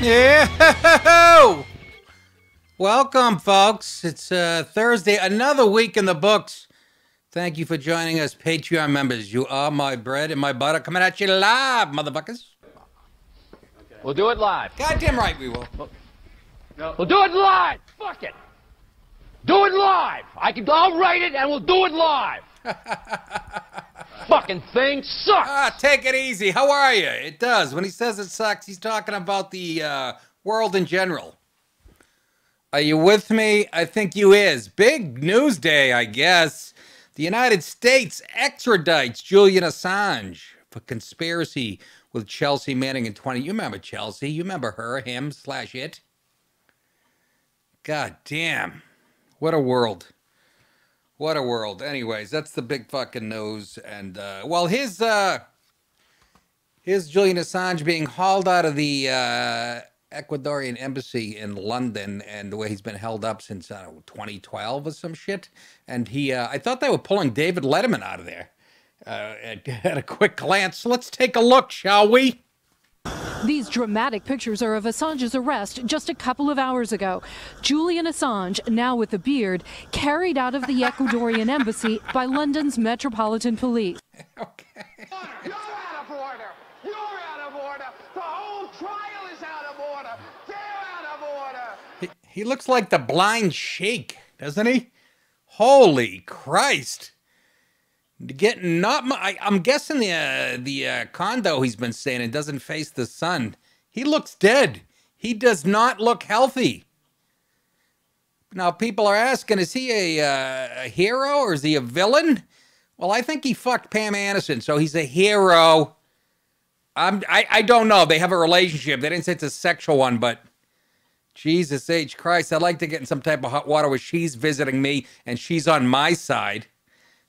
Yeah! Welcome, folks. It's Thursday, another week in the books. Thank you for joining us, Patreon members. You are my bread and my butter, coming at you live, motherfuckers. We'll do it live. Goddamn right we will. No. We'll do it live. Fuck it. Do it live. I'll write it and we'll do it live. Fucking thing sucks. Take it easy. How are you? It does. When he says it sucks, he's talking about the world in general. Are you with me? I think you is. Big news day, I guess. The United States extradites Julian Assange for conspiracy with Chelsea Manning in 20. You remember Chelsea? You remember her, him, / it? God damn. What a world. What a world. Anyways, that's the big fucking news. And, well, here's Julian Assange being hauled out of the Ecuadorian embassy in London, and the way he's been held up since, 2012 or some shit. And I thought they were pulling David Letterman out of there at a quick glance. Let's take a look, shall we? These dramatic pictures are of Assange's arrest just a couple of hours ago. Julian Assange, now with a beard, carried out of the Ecuadorian embassy by London's Metropolitan Police. Okay. You're out of order. You're out of order. The whole trial is out of order. They're out of order. He looks like the blind sheik, doesn't he? Holy Christ. Getting not I'm guessing the condo he's been staying in doesn't face the sun. He looks dead. He does not look healthy. Now people are asking, is he a hero or is he a villain? Well, I think he fucked Pam Anderson, so he's a hero. I don't know. They have a relationship. They didn't say it's a sexual one, but Jesus H. Christ, I'd like to get in some type of hot water where she's visiting me and she's on my side.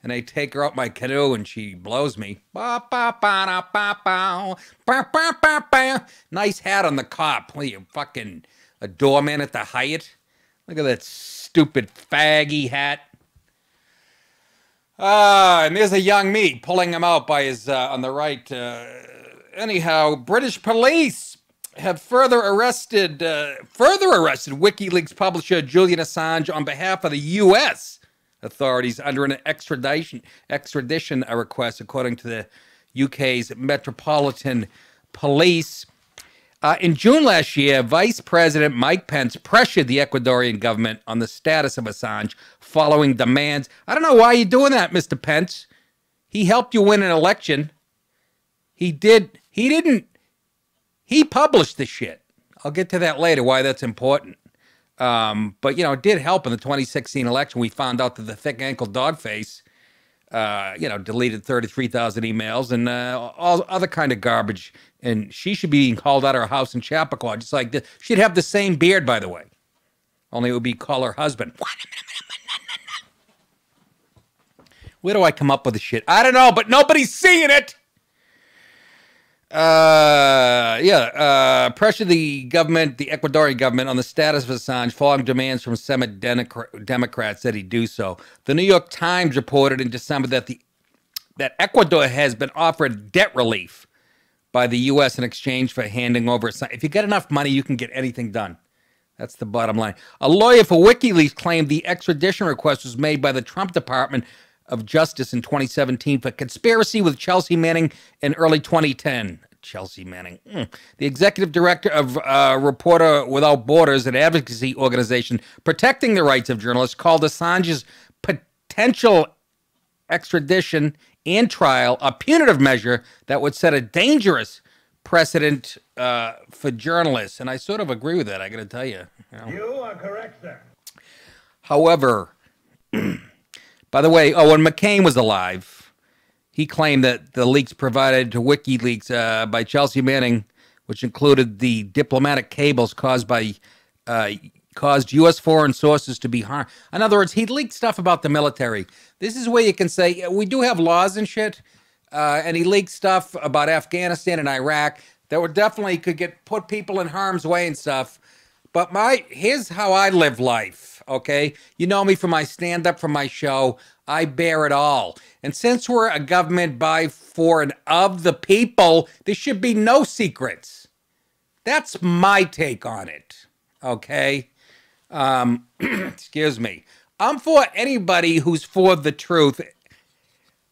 And I take her out my canoe and she blows me. Nice hat on the cop. What are you, fucking a doorman at the Hyatt? Look at that stupid faggy hat. And there's a young me pulling him out by his, on the right. Anyhow, British police have further arrested WikiLeaks publisher Julian Assange on behalf of the U.S. authorities under an extradition request, according to the UK's Metropolitan Police. In June last year, Vice President Mike Pence pressured the Ecuadorian government on the status of Assange following demands. I don't know why you're doing that, Mr. Pence. He helped you win an election. He published the shit. I'll get to that later, why that's important. But, it did help in the 2016 election. We found out that the thick-ankle dogface, deleted 33,000 emails and all other kind of garbage. And she should be being called out of her house in Chappaqua, just like this. She'd have the same beard, by the way. Only it would be call her husband. Where do I come up with the shit? I don't know, but nobody's seeing it. Pressure the Ecuadorian government on the status of Assange following demands from Senate Democrats that he do so. The New York Times reported in December that Ecuador has been offered debt relief by the U.S. in exchange for handing over Assange. If you get enough money, you can get anything done. That's the bottom line. A lawyer for WikiLeaks claimed the extradition request was made by the Trump Department of Justice in 2017 for conspiracy with Chelsea Manning in early 2010. Chelsea Manning. The executive director of Reporter Without Borders, an advocacy organization protecting the rights of journalists, called Assange's potential extradition and trial a punitive measure that would set a dangerous precedent for journalists. And I sort of agree with that, I got to tell you. You are correct, sir. However, by the way, when McCain was alive, he claimed that the leaks provided to WikiLeaks by Chelsea Manning, which included the diplomatic cables caused U.S. foreign sources to be harmed. In other words, he leaked stuff about the military. This is where you can say, we do have laws and shit, and he leaked stuff about Afghanistan and Iraq that would definitely could put people in harm's way and stuff. But here's how I live life, okay? You know me from my stand-up, from my show. I bear it all. And since we're a government by, for, and of the people, there should be no secrets. That's my take on it. Okay? Excuse me. I'm for anybody who's for the truth.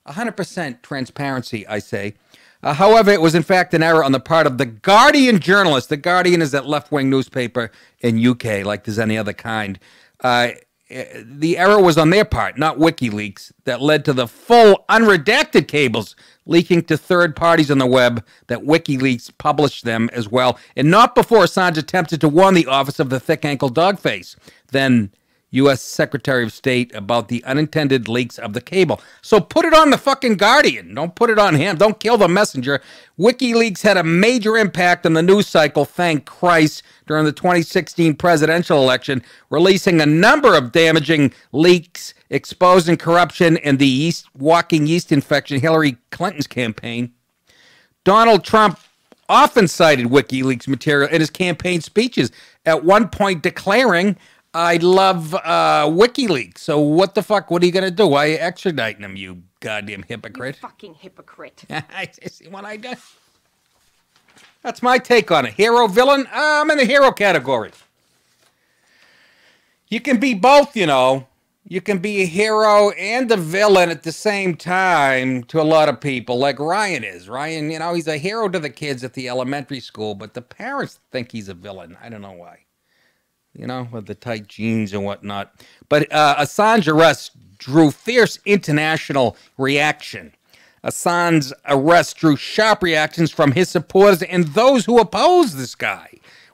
100% transparency, I say. However, it was in fact an error on the part of the Guardian journalist. The Guardian is that left-wing newspaper in UK, like there's any other kind. The error was on their part, not WikiLeaks, that led to the full unredacted cables leaking to third parties on the web that WikiLeaks published them as well, and not before Assange attempted to warn the office of the thick-ankle dogface, then U.S. Secretary of State, about the unintended leaks of the cable. So put it on the fucking Guardian. Don't put it on him. Don't kill the messenger. WikiLeaks had a major impact on the news cycle, thank Christ, during the 2016 presidential election, releasing a number of damaging leaks exposing corruption and the walking yeast infection Hillary Clinton's campaign. Donald Trump often cited WikiLeaks material in his campaign speeches, at one point declaring, I love WikiLeaks. So what the fuck? What are you going to do? Why are you extraditing him, you goddamn hypocrite? You fucking hypocrite. I see what I done. That's my take on it. Hero, villain? I'm in the hero category. You can be both, you know. You can be a hero and a villain at the same time to a lot of people, like Ryan is. Ryan, you know, he's a hero to the kids at the elementary school, but the parents think he's a villain. I don't know why. You know, with the tight jeans and whatnot. But Assange arrest drew fierce international reaction. Assange's arrest drew sharp reactions from his supporters and those who oppose this guy.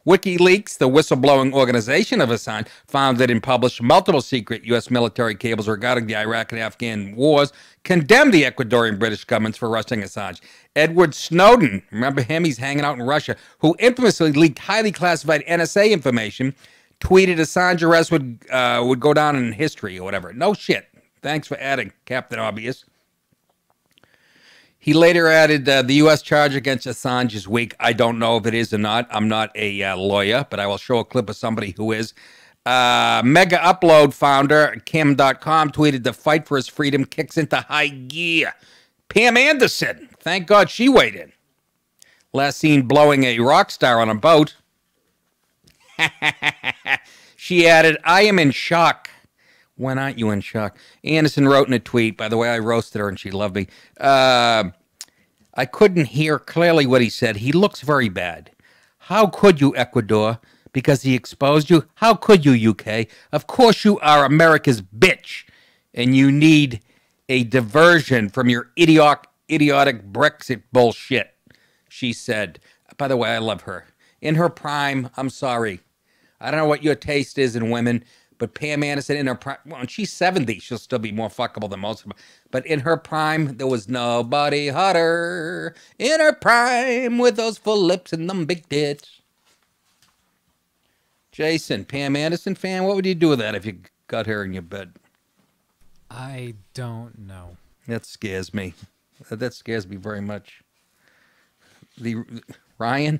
WikiLeaks, the whistleblowing organization of Assange, founded and published multiple secret U.S. military cables regarding the Iraq and Afghan wars, condemned the Ecuadorian British governments for arresting Assange. Edward Snowden, remember him? He's hanging out in Russia, who infamously leaked highly classified NSA information, tweeted Assange arrest would go down in history or whatever. No shit. Thanks for adding, Captain Obvious. He later added, the U.S. charge against Assange is weak. I don't know if it is or not. I'm not a lawyer, but I will show a clip of somebody who is. Mega Upload founder Kim.com tweeted, the fight for his freedom kicks into high gear. Pam Anderson, thank God she weighed in. Last seen blowing a rock star on a boat. She added, I am in shock. When aren't you in shock? Anderson wrote in a tweet, by the way, I roasted her and she loved me. I couldn't hear clearly what he said. He looks very bad. How could you, Ecuador? Because he exposed you? How could you, UK? Of course you are America's bitch, and you need a diversion from your idiotic Brexit bullshit, she said. By the way, I love her. In her prime, I'm sorry. I don't know what your taste is in women, but Pam Anderson in her prime, well, when she's 70, she'll still be more fuckable than most of them. But in her prime, there was nobody hotter. In her prime, with those full lips and them big tits. Jason, Pam Anderson fan, what would you do with that if you got her in your bed? I don't know. That scares me. That scares me very much. Ryan?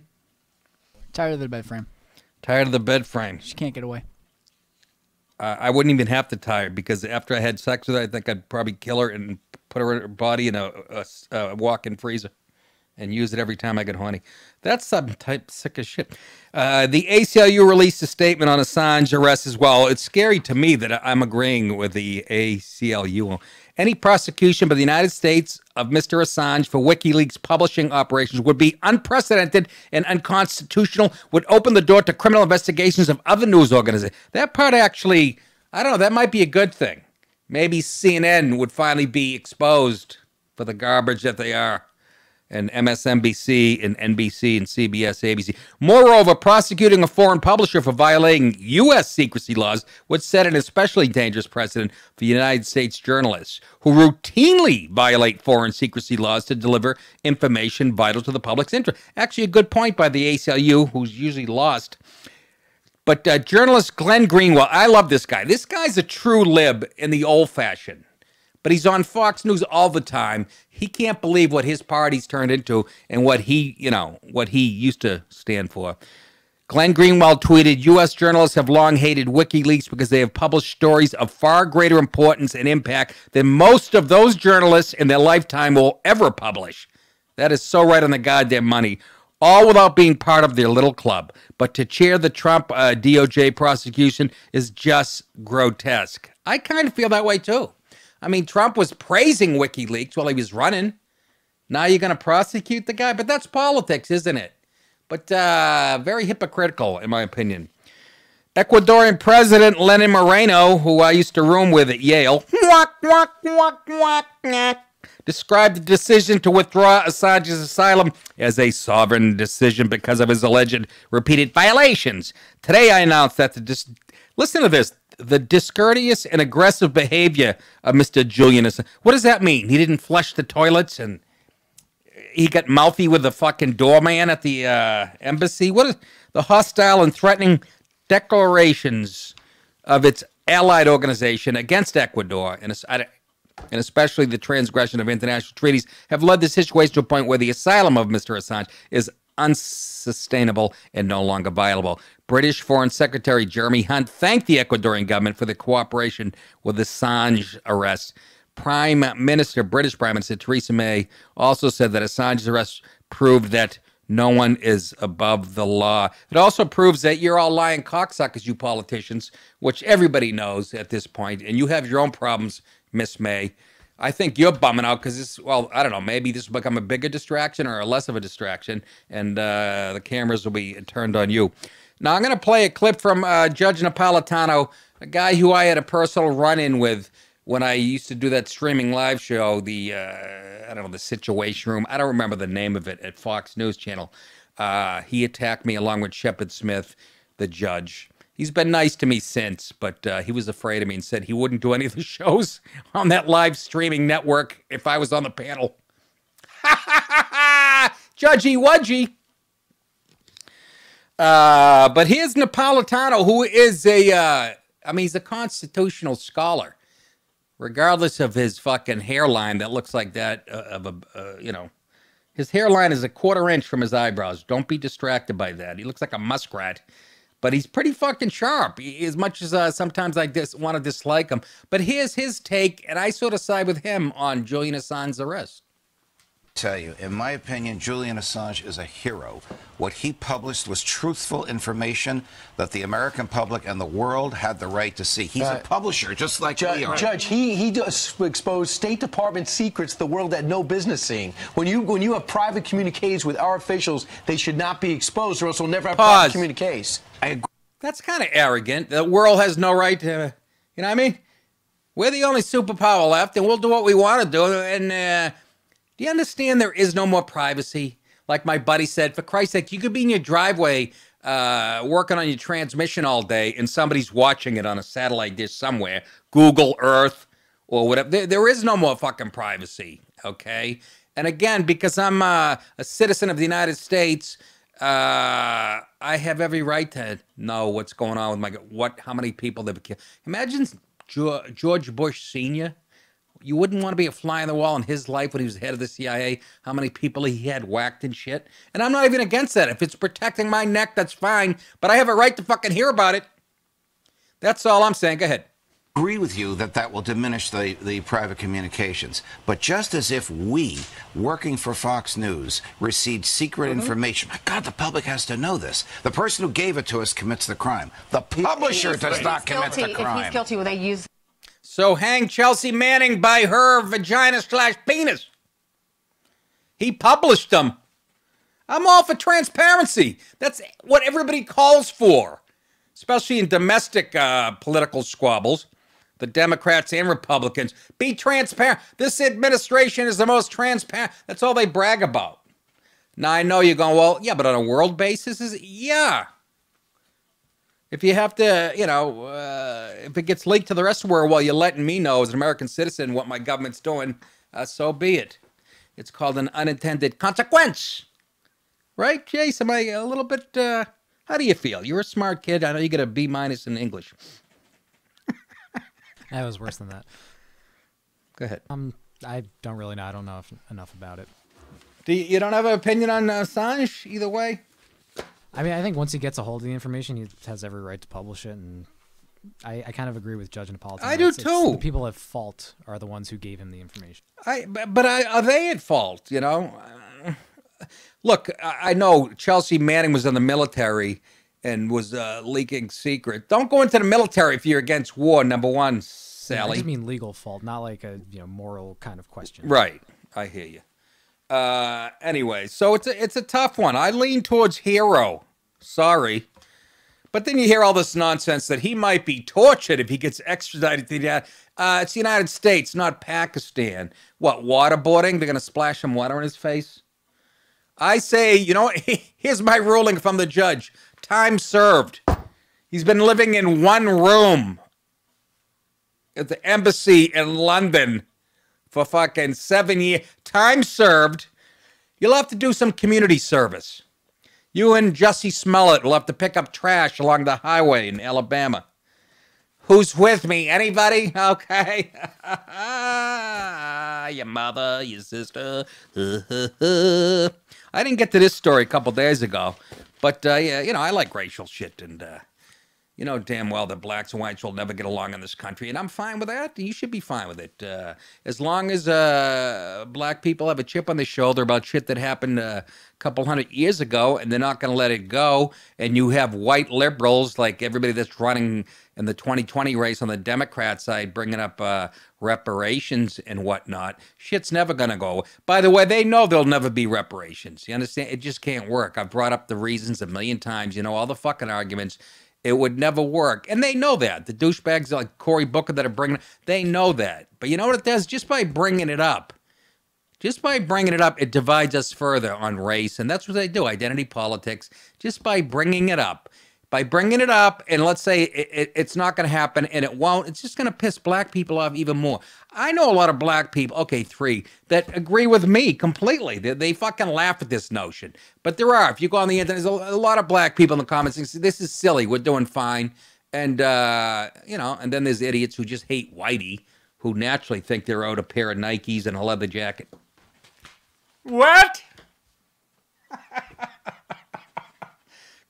Tired of the bed frame. Tired of the bed frame. She can't get away. I wouldn't even have to tire, because after I had sex with her, I think I'd probably kill her and put her body in a walk-in freezer and use it every time I get horny. That's some type sick of shit. The ACLU released a statement on Assange arrest as well. It's scary to me that I'm agreeing with the ACLU. Any prosecution by the United States of Mr. Assange for WikiLeaks publishing operations would be unprecedented and unconstitutional, would open the door to criminal investigations of other news organizations. That part actually, I don't know, that might be a good thing. Maybe CNN would finally be exposed for the garbage that they are. And MSNBC and NBC and CBS, ABC. Moreover, prosecuting a foreign publisher for violating U.S. secrecy laws would set an especially dangerous precedent for United States journalists who routinely violate foreign secrecy laws to deliver information vital to the public's interest. Actually, a good point by the ACLU, who's usually lost. But journalist Glenn Greenwald, I love this guy. This guy's a true lib in the old-fashioned. But he's on Fox News all the time. He can't believe what his party's turned into and what he, what he used to stand for. Glenn Greenwald tweeted, U.S. journalists have long hated WikiLeaks because they have published stories of far greater importance and impact than most of those journalists in their lifetime will ever publish. That is so right on the goddamn money. all without being part of their little club. But to chair the Trump DOJ prosecution is just grotesque. I kind of feel that way too. I mean, Trump was praising WikiLeaks while he was running. Now you're going to prosecute the guy? But that's politics, isn't it? But very hypocritical, in my opinion. Ecuadorian President Lenin Moreno, who I used to room with at Yale, described the decision to withdraw Assange's asylum as a sovereign decision because of his alleged repeated violations. Today I announced that listen to this, the discourteous and aggressive behavior of Mr. Julian Assange. What does that mean? He didn't flush the toilets and he got mouthy with the fucking doorman at the embassy? What is the hostile and threatening declarations of its allied organization against Ecuador and especially the transgression of international treaties have led the situation to a point where the asylum of Mr. Assange is unsustainable and no longer viable. British Foreign Secretary Jeremy Hunt thanked the Ecuadorian government for the cooperation with Assange arrest. British Prime Minister Theresa May also said that Assange's arrest proved that no one is above the law. It also proves that you're all lying cocksuckers, you politicians, which everybody knows at this point, and you have your own problems, Miss May. I think you're bumming out because this, well, I don't know, maybe this will become a bigger distraction or less of a distraction, and the cameras will be turned on you. Now, I'm going to play a clip from Judge Napolitano, a guy who I had a personal run-in with when I used to do that streaming live show, the, I don't know, the Situation Room. I don't remember the name of it, at Fox News Channel. He attacked me along with Shepard Smith, the judge. He's been nice to me since, but he was afraid of me and said he wouldn't do any of the shows on that live streaming network if I was on the panel. Judgy Wudgy. But here's Napolitano, who is he's a constitutional scholar. Regardless of his fucking hairline that looks like that his hairline is a 1/4 inch from his eyebrows. Don't be distracted by that. He looks like a muskrat, but he's pretty fucking sharp, as much as sometimes I want to dislike him. But here's his take, and I sort of side with him on Julian Assange's arrest. Tell you, in my opinion, Julian Assange is a hero. What he published was truthful information that the American public and the world had the right to see. He's a publisher, just like we are. Judge, he does expose State Department secrets the world had no business seeing. When you have private communiques with our officials, they should not be exposed, or else we'll never have private communiques. I agree. That's kind of arrogant. The world has no right to, you know what I mean? We're the only superpower left, and we'll do what we want to do, and do you understand there is no more privacy? Like my buddy said, for Christ's sake, you could be in your driveway working on your transmission all day and somebody's watching it on a satellite dish somewhere, Google Earth or whatever. There is no more fucking privacy, okay? And again, because I'm a citizen of the United States, I have every right to know what's going on with how many people they've killed. Imagine George Bush Sr., you wouldn't want to be a fly on the wall in his life when he was head of the CIA, how many people he had whacked and shit. And I'm not even against that. If it's protecting my neck, that's fine. But I have a right to fucking hear about it. That's all I'm saying. Go ahead. I agree with you that will diminish the private communications. But just as if we, working for Fox News, received secret information, my God, the public has to know this. The person who gave it to us commits the crime. The publisher does not commit the crime. If he's guilty, will they use... So hang Chelsea Manning by her vagina/penis. He published them. I'm all for transparency. That's what everybody calls for, especially in domestic political squabbles. The Democrats and Republicans. Be transparent. This administration is the most transparent. That's all they brag about. Now, I know you're going, well, yeah, but on a world basis, yeah. If you have to, if it gets leaked to the rest of the world while you're letting me know as an American citizen what my government's doing, so be it. It's called an unintended consequence. Right, Chase? Am I a little bit, how do you feel? You're a smart kid. I know you get a B- in English. That was worse than that. Go ahead. I don't really know. I don't know enough about it. You don't have an opinion on Assange either way? I mean, I think once he gets a hold of the information, he has every right to publish it, and I kind of agree with Judge Napolitano. I do too. The people at fault are the ones who gave him the information. But are they at fault? look, I know Chelsea Manning was in the military and was leaking secret. Don't go into the military if you're against war, number one, Sally. I just mean legal fault, not like a moral kind of question. Right. I hear you. Anyway, so it's a tough one. I lean towards hero. Sorry. But then you hear all this nonsense that he might be tortured if he gets extradited to the it's the United States, not Pakistan. What, waterboarding? They're going to splash some water in his face? I say, here's my ruling if I'm the judge. Time served. He's been living in one room at the embassy in London for fucking 7 years. Time served. You'll have to do some community service. You and Jussie Smollett will have to pick up trash along the highway in Alabama. Who's with me? Anybody? Okay. Your mother, your sister. I didn't get to this story a couple days ago, but yeah, I like racial shit, and you know damn well that blacks and whites will never get along in this country, and I'm fine with that. You should be fine with it, as long as black people have a chip on their shoulder about shit that happened a couple 100 years ago, and they're not going to let it go. And you have white liberals like everybody that's running in the 2020 race on the Democrat side bringing up reparations and whatnot. Shit's never going to go. By the way, they know there'll never be reparations. You understand? It just can't work. I've brought up the reasons a million times. All the fucking arguments. It would never work. And they know that. The douchebags like Cory Booker that are bringing they know that. But you know what it does? Just by bringing it up, it divides us further on race. And that's what they do, identity politics. Just by bringing it up. And let's say it's not going to happen, and it won't, it's just going to piss black people off even more. I know a lot of black people, okay, 3, that agree with me completely. They fucking laugh at this notion. But there are, if you go on the internet, there's a lot of black people in the comments saying, this is silly, we're doing fine. And, and then there's idiots who just hate whitey, who naturally think they're owed a pair of Nikes and a leather jacket. What?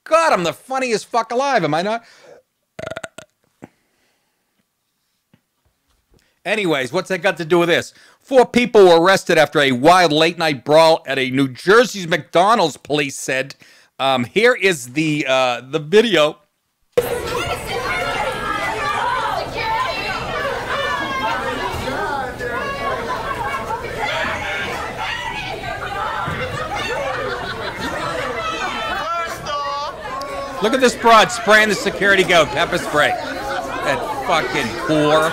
God, I'm the funniest fuck alive, am I not? Anyways, what's that got to do with this? 4 people were arrested after a wild late-night brawl at a New Jersey's McDonald's, police said. Here is the video. Look at this broad spraying the security guard pepper spray. That fucking whore.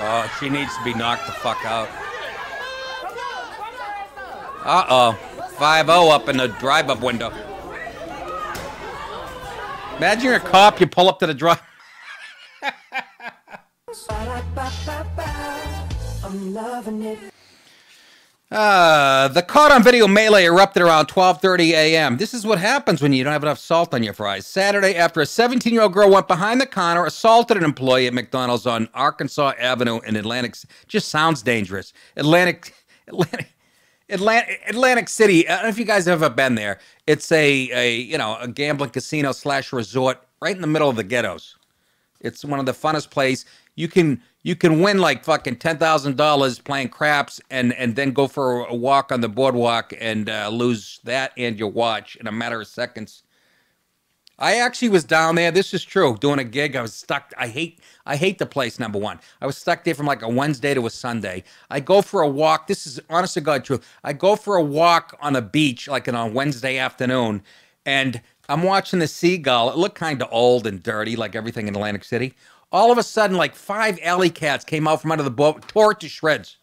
Oh, she needs to be knocked the fuck out. Uh-oh. 5-0 up in the drive-up window. Imagine you're a cop, you pull up to the drive. I'm loving it. The caught-on-video melee erupted around 12:30 a.m. This is what happens when you don't have enough salt on your fries. Saturday, after a 17-year-old girl went behind the counter, assaulted an employee at McDonald's on Arkansas Avenue in Atlantic. Just sounds dangerous. Atlantic City. I don't know if you guys have ever been there. It's a gambling casino / resort right in the middle of the ghettos. It's one of the funnest places. You can win like fucking $10,000 playing craps and then go for a walk on the boardwalk and lose that and your watch in a matter of seconds. I actually was down there. This is true. Doing a gig. I was stuck. I hate the place, number one. I was stuck there from like a Wednesday to a Sunday. I go for a walk. This is honest to God true. I go for a walk on a beach like on a Wednesday afternoon, and I'm watching the seagull. It looked kind of old and dirty like everything in Atlantic City. All of a sudden, like 5 alley cats came out from under the boat, tore it to shreds.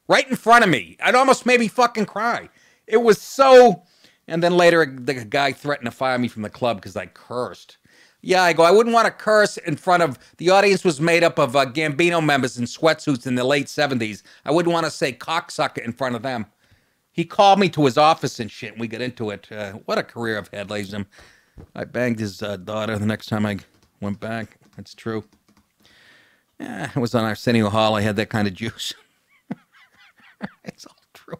Right in front of me. It almost made me fucking cry. It was so... And then later, the guy threatened to fire me from the club because I cursed. Yeah, I go, I wouldn't want to curse in front of... The audience was made up of Gambino members in sweatsuits in the late 70s. I wouldn't want to say cocksucker in front of them. He called me to his office and shit, and we got into it. What a career I've had, ladies and gentlemen. I banged his daughter the next time I went back. That's true. It was on Arsenio Hall. I had that kind of juice. It's all true.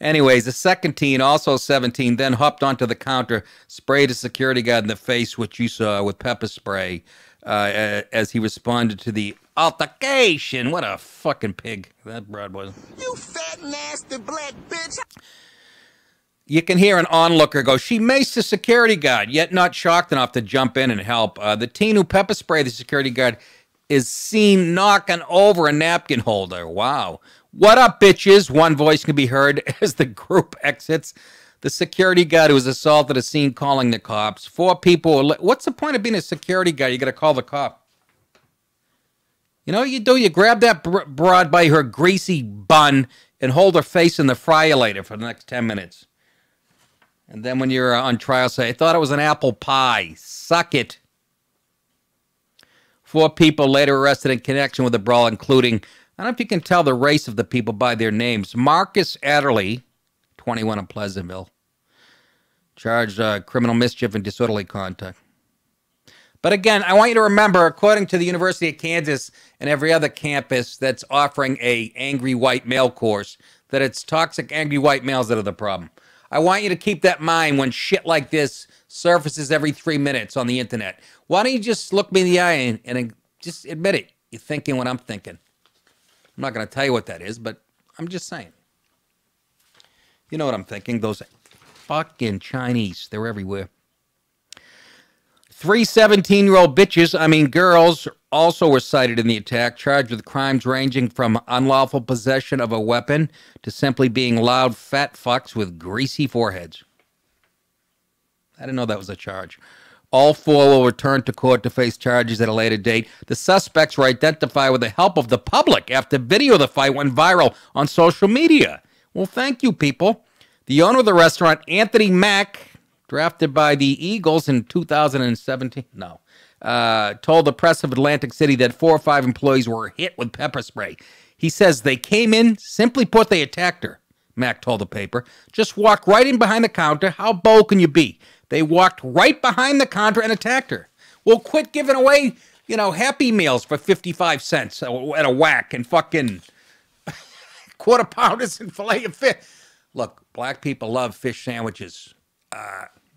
Anyways, the second teen, also 17, then hopped onto the counter, sprayed a security guard in the face, which you saw, with pepper spray, as he responded to the altercation. What a fucking pig that broad was. You fat, nasty black bitch. You can hear an onlooker go, she maced the security guard, yet not shocked enough to jump in and help. The teen who pepper sprayed the security guard is seen knocking over a napkin holder. Wow. What up, bitches? One voice can be heard as the group exits. The security guard who was assaulted is seen calling the cops. 4 people. What's the point of being a security guard? You got to call the cop. You know what you do? You grab that broad by her greasy bun and hold her face in the fryolator for the next 10 minutes. And then when you're on trial, say, I thought it was an apple pie. Suck it. 4 people later arrested in connection with the brawl, including, I don't know if you can tell the race of the people by their names. Marcus Adderley, 21 in Pleasantville, charged criminal mischief and disorderly conduct. But again, I want you to remember, according to the University of Kansas and every other campus that's offering a angry white male course, that it's toxic angry white males that are the problem. I want you to keep that in mind when shit like this surfaces every 3 minutes on the internet. Why don't you just look me in the eye and just admit it? You're thinking what I'm thinking. I'm not going to tell you what that is, but I'm just saying. You know what I'm thinking. Those fucking Chinese, they're everywhere. 3 17-year-old bitches, girls, also were cited in the attack, charged with crimes ranging from unlawful possession of a weapon to simply being loud fat fucks with greasy foreheads. I didn't know that was a charge. All 4 will return to court to face charges at a later date. The suspects were identified with the help of the public after video of the fight went viral on social media. Well, thank you, people. The owner of the restaurant, Anthony Mack, drafted by the Eagles in 2017, told the press of Atlantic City that 4 or 5 employees were hit with pepper spray. He says they came in, simply put, they attacked her. Mack told the paper. Just walked right in behind the counter. How bold can you be? They walked right behind the counter and attacked her. Well, quit giving away, Happy Meals for 55 cents at a whack and fucking quarter pounders and filet of fish. Look, black people love fish sandwiches.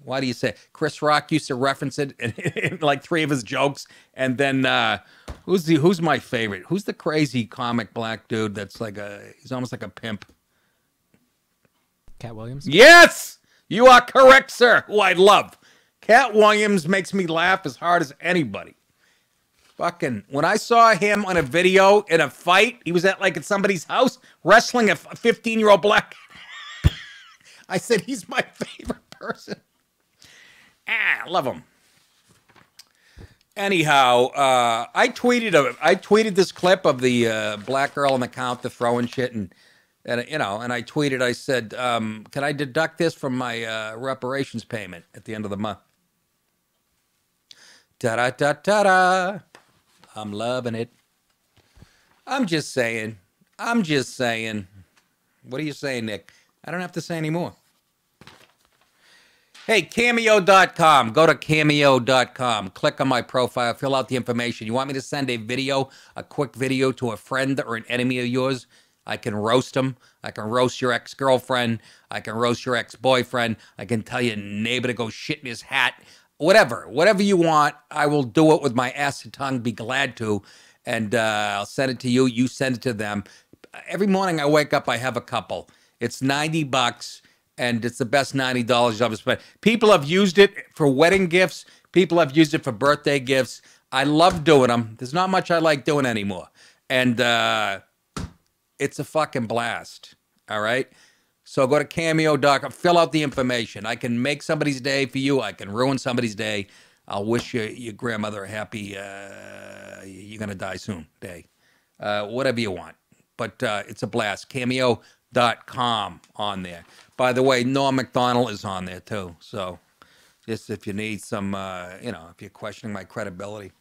Why do you say? Chris Rock used to reference it in like 3 of his jokes. And then who's my favorite? Who's the crazy comic black dude that's like he's almost like a pimp? Cat Williams? Yes! You are correct, sir, who I love. Cat Williams makes me laugh as hard as anybody. Fucking, when I saw him on a video in a fight, he was at somebody's house wrestling a 15-year-old black. I said, he's my favorite person. I love him. Anyhow, I tweeted this clip of the black girl on the counter throwing shit and I tweeted, I said, can I deduct this from my reparations payment at the end of the month? Ta-da-ta-ta-da. I'm loving it. I'm just saying. What are you saying, Nick? I don't have to say anymore. Hey, Cameo.com. Go to Cameo.com. Click on my profile. Fill out the information. You want me to send a quick video to a friend or an enemy of yours? I can roast them. I can roast your ex-girlfriend. I can roast your ex-boyfriend. I can tell your neighbor to go shit in his hat. Whatever you want, I will do it with my ass and tongue. Be glad to. And I'll send it to you. You send it to them. Every morning I wake up, I have a couple. It's $90, and it's the best $90 I've ever spent. People have used it for wedding gifts. People have used it for birthday gifts. I love doing them. There's not much I like doing anymore. And it's a fucking blast. All right? So go to Cameo.com. Fill out the information. I can make somebody's day for you. I can ruin somebody's day. I'll wish your grandmother a happy, you're going to die soon day. Whatever you want. But it's a blast. Cameo.com on there. By the way, Norm Macdonald is on there too. So just if you need some, if you're questioning my credibility.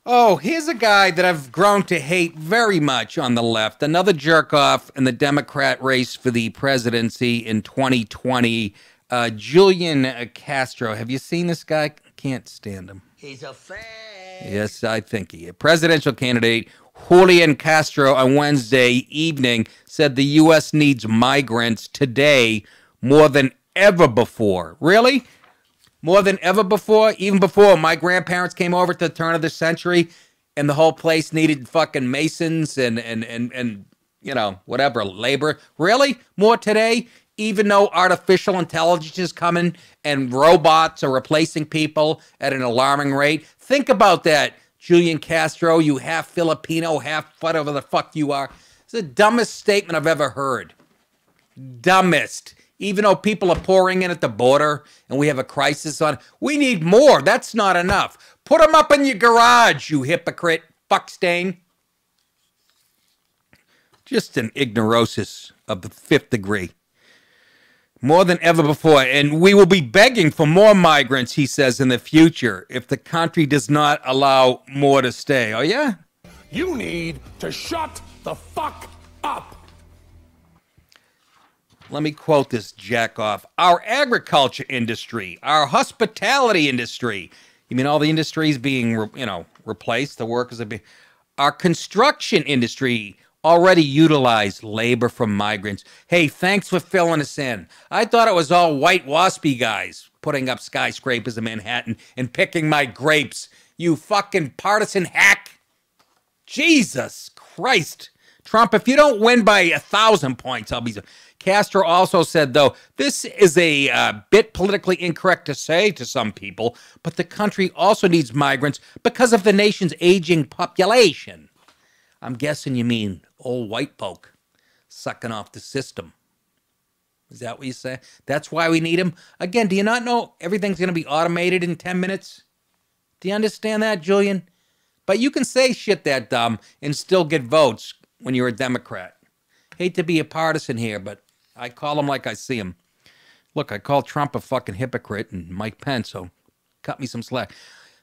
Oh, here's a guy that I've grown to hate very much on the left. Another jerk-off in the Democrat race for the presidency in 2020. Julian Castro. Have you seen this guy? can't stand him. He's a fan. Yes, I think he is. Presidential candidate Julian Castro on Wednesday evening said the U.S. needs migrants today more than ever before. Really? More than ever before? Even before my grandparents came over at the turn of the century and the whole place needed fucking masons and you know, whatever, labor. Really? More today? Even though artificial intelligence is coming and robots are replacing people at an alarming rate? Think about that, Julian Castro, you half Filipino, half whatever the fuck you are. It's the dumbest statement I've ever heard. Dumbest. Even though people are pouring in at the border and we have a crisis on, we need more. That's not enough. Put them up in your garage, you hypocrite, fuck stain. Just an ignorosis of the 5th degree. More than ever before, and we will be begging for more migrants, he says, in the future if the country does not allow more to stay. Oh, yeah? You need to shut the fuck up. Let me quote this jack-off. Our agriculture industry, our hospitality industry, you mean all the industries being, replaced, the workers are being... Our construction industry already utilized labor from migrants. Hey, thanks for filling us in. I thought it was all white waspy guys putting up skyscrapers in Manhattan and picking my grapes. You fucking partisan hack. Jesus Christ. Trump, if you don't win by 1,000 points, I'll be... Castro also said, though, this is a bit politically incorrect to say to some people, but the country also needs migrants because of the nation's aging population. I'm guessing you mean old white folk sucking off the system. Is that what you say? That's why we need them? Again, do you not know everything's going to be automated in 10 minutes? Do you understand that, Julian? But you can say shit that dumb and still get votes when you're a Democrat. Hate to be a partisan here, but I call him like I see him. Look, I call Trump a fucking hypocrite and Mike Pence, so cut me some slack.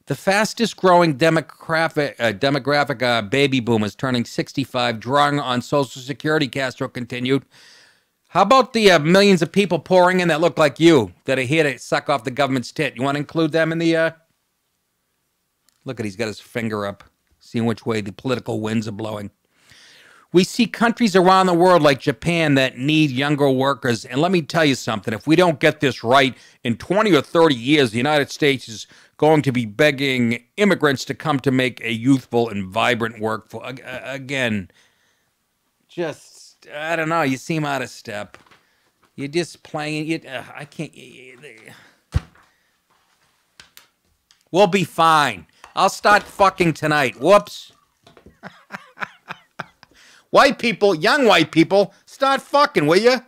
The fastest growing demographic baby boomers turning 65, drawing on Social Security, Castro continued. How about the millions of people pouring in that look like you, that are here to suck off the government's tit? You want to include them in the... Look at, he's got his finger up, seeing which way the political winds are blowing. We see countries around the world like Japan that need younger workers. And let me tell you something. If we don't get this right, in 20 or 30 years, the United States is going to be begging immigrants to come to make a youthful and vibrant workforce. Again, just, I don't know. You seem out of step. You're just playing. I can't. We'll be fine. I'll start fucking tonight. Whoops. White people, young white people, start fucking, will you?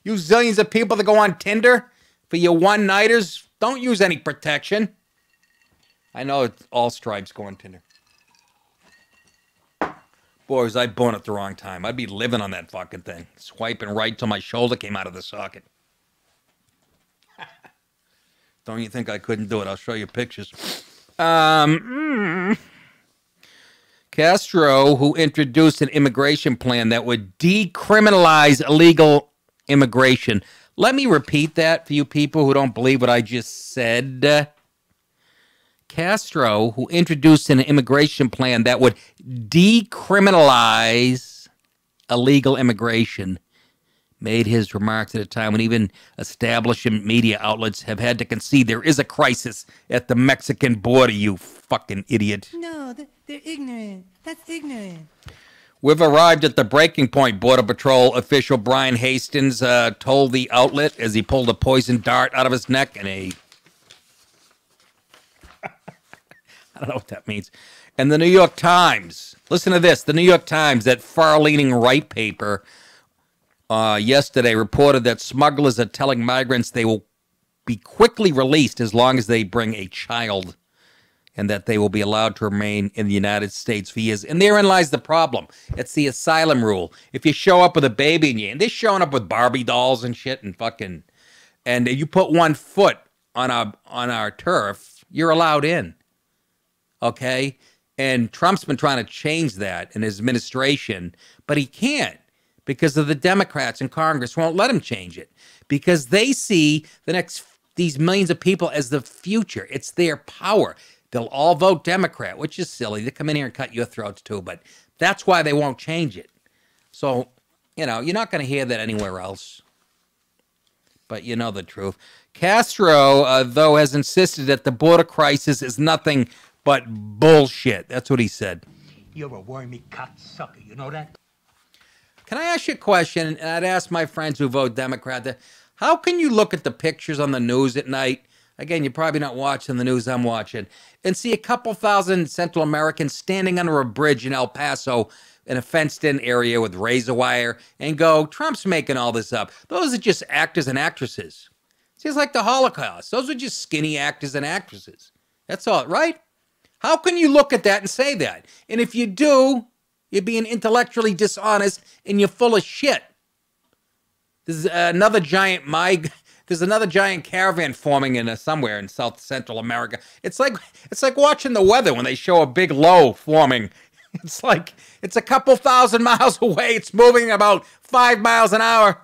You zillions of people that go on Tinder for your one-nighters, don't use any protection. I know it's all stripes go on Tinder. Boys, I born at the wrong time. I'd be living on that fucking thing. Swiping right till my shoulder came out of the socket. Don't you think I couldn't do it? I'll show you pictures. Castro, who introduced an immigration plan that would decriminalize illegal immigration. Let me repeat that for you people who don't believe what I just said. Castro, who introduced an immigration plan that would decriminalize illegal immigration, made his remarks at a time when even establishment media outlets have had to concede there is a crisis at the Mexican border, you fucking idiot. No, they're ignorant. That's ignorant. We've arrived at the breaking point, Border Patrol official Brian Hastings told the outlet as he pulled a poison dart out of his neck and I don't know what that means. And the New York Times, listen to this, the New York Times, that far-leaning right paper, yesterday reported that smugglers are telling migrants they will be quickly released as long as they bring a child and that they will be allowed to remain in the United States for years. And therein lies the problem. It's the asylum rule. If you show up with a baby in you, and they're showing up with Barbie dolls and shit and fucking, and you put 1 foot on our turf, you're allowed in. Okay? And Trump's been trying to change that in his administration, but he can't because of the Democrats in Congress won't let him change it because they see the next these millions of people as the future. It's their power. They'll all vote Democrat, which is silly. They come in here and cut your throats too, but that's why they won't change it. So, you're not going to hear that anywhere else. But you know the truth. Castro, though, has insisted that the border crisis is nothing but bullshit. That's what he said. You're a wormy cocksucker, you know that? Can I ask you a question? And I'd ask my friends who vote Democrat, how can you look at the pictures on the news at night? Again, you're probably not watching the news I'm watching, and see a couple thousand Central Americans standing under a bridge in El Paso in a fenced-in area with razor wire and go, Trump's making all this up. Those are just actors and actresses. It's just like the Holocaust. Those are just skinny actors and actresses. That's all, right? How can you look at that and say that? And if you do, you're being intellectually dishonest and you're full of shit. There's another giant caravan forming in somewhere in South Central America. It's like watching the weather when they show a big low forming. It's like it's a couple thousand miles away. It's moving about 5 miles an hour.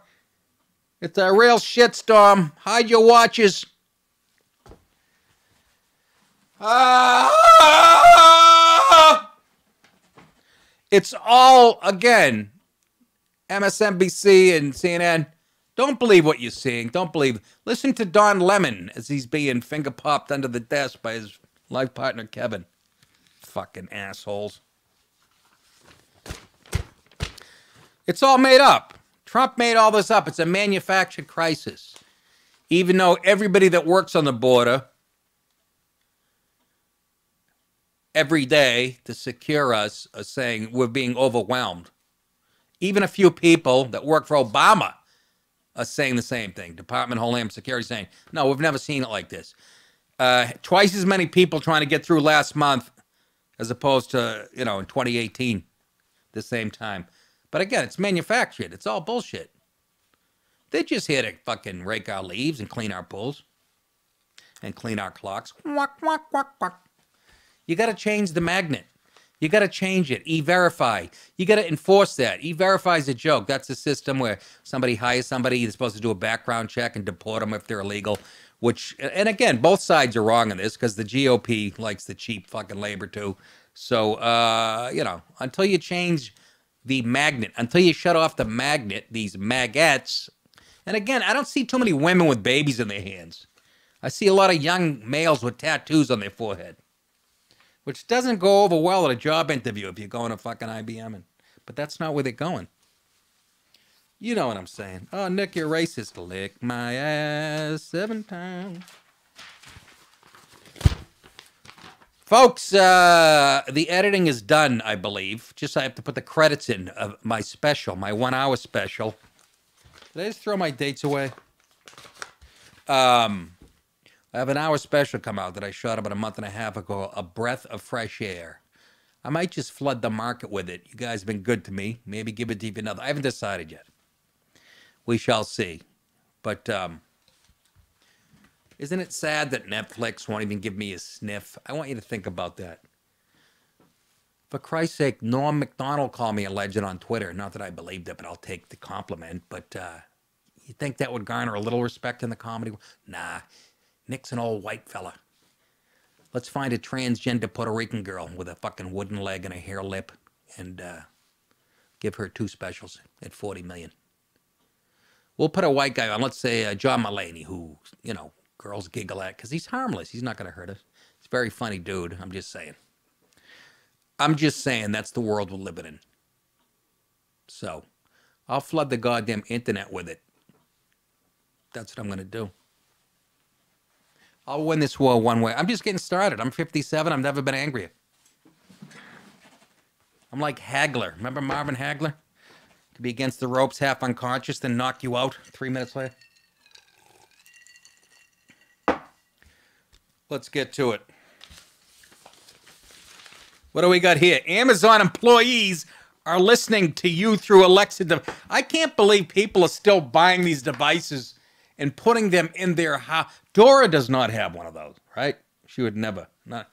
It's a real shitstorm. Hide your watches. It's all, again, MSNBC and CNN. Don't believe what you're seeing. Don't believe. Listen to Don Lemon as he's being finger popped under the desk by his life partner, Kevin. Fucking assholes. It's all made up. Trump made all this up. It's a manufactured crisis. Even though everybody that works on the border every day to secure us are saying we're being overwhelmed. Even a few people that work for Obama are saying the same thing. Department of Homeland Security saying, no, we've never seen it like this. Twice as many people trying to get through last month as opposed to, in 2018, the same time. But again, it's manufactured. It's all bullshit. They're just here to fucking rake our leaves and clean our pools and clean our clocks. Quack, quack, quack, quack. You got to change the magnet. You got to change it. E-Verify. You got to enforce that. E-Verify is a joke. That's a system where somebody hires somebody. They're supposed to do a background check and deport them if they're illegal. And again, both sides are wrong in this because the GOP likes the cheap fucking labor too. So, until you change the magnet, until you shut off the magnet, these maggots. And again, I don't see too many women with babies in their hands. I see a lot of young males with tattoos on their forehead, which doesn't go over well at a job interview if you're going to fucking IBM. But that's not where they're going. You know what I'm saying. Oh, Nick, you're racist. Lick my ass 7 times. Folks, the editing is done, I believe. Just I have to put the credits in of my special, my 1-hour special. Did I just throw my dates away? I have an hour special come out that I shot about a month and a half ago, A Breath of Fresh Air. I might just flood the market with it. You guys have been good to me. Maybe give it to you another. I haven't decided yet. We shall see. But isn't it sad that Netflix won't even give me a sniff? I want you to think about that. For Christ's sake, Norm Macdonald called me a legend on Twitter. Not that I believed it, but I'll take the compliment. But you think that would garner a little respect in the comedy? Nah. Nick's an old white fella. Let's find a transgender Puerto Rican girl with a fucking wooden leg and a hair lip and give her 2 specials at $40 million. We'll put a white guy on, let's say John Mulaney, who, girls giggle at because he's harmless. He's not going to hurt us. He's a very funny dude. I'm just saying. That's the world we're living in. So, I'll flood the goddamn internet with it. That's what I'm going to do. I'll win this war one way. I'm just getting started. I'm 57. I've never been angrier. I'm like Hagler. Remember Marvin Hagler? To be against the ropes, half unconscious, then knock you out 3 minutes later. Let's get to it. What do we got here? Amazon employees are listening to you through Alexa. I can't believe people are still buying these devices and putting them in their house. Dora does not have one of those, right? She would never. Not.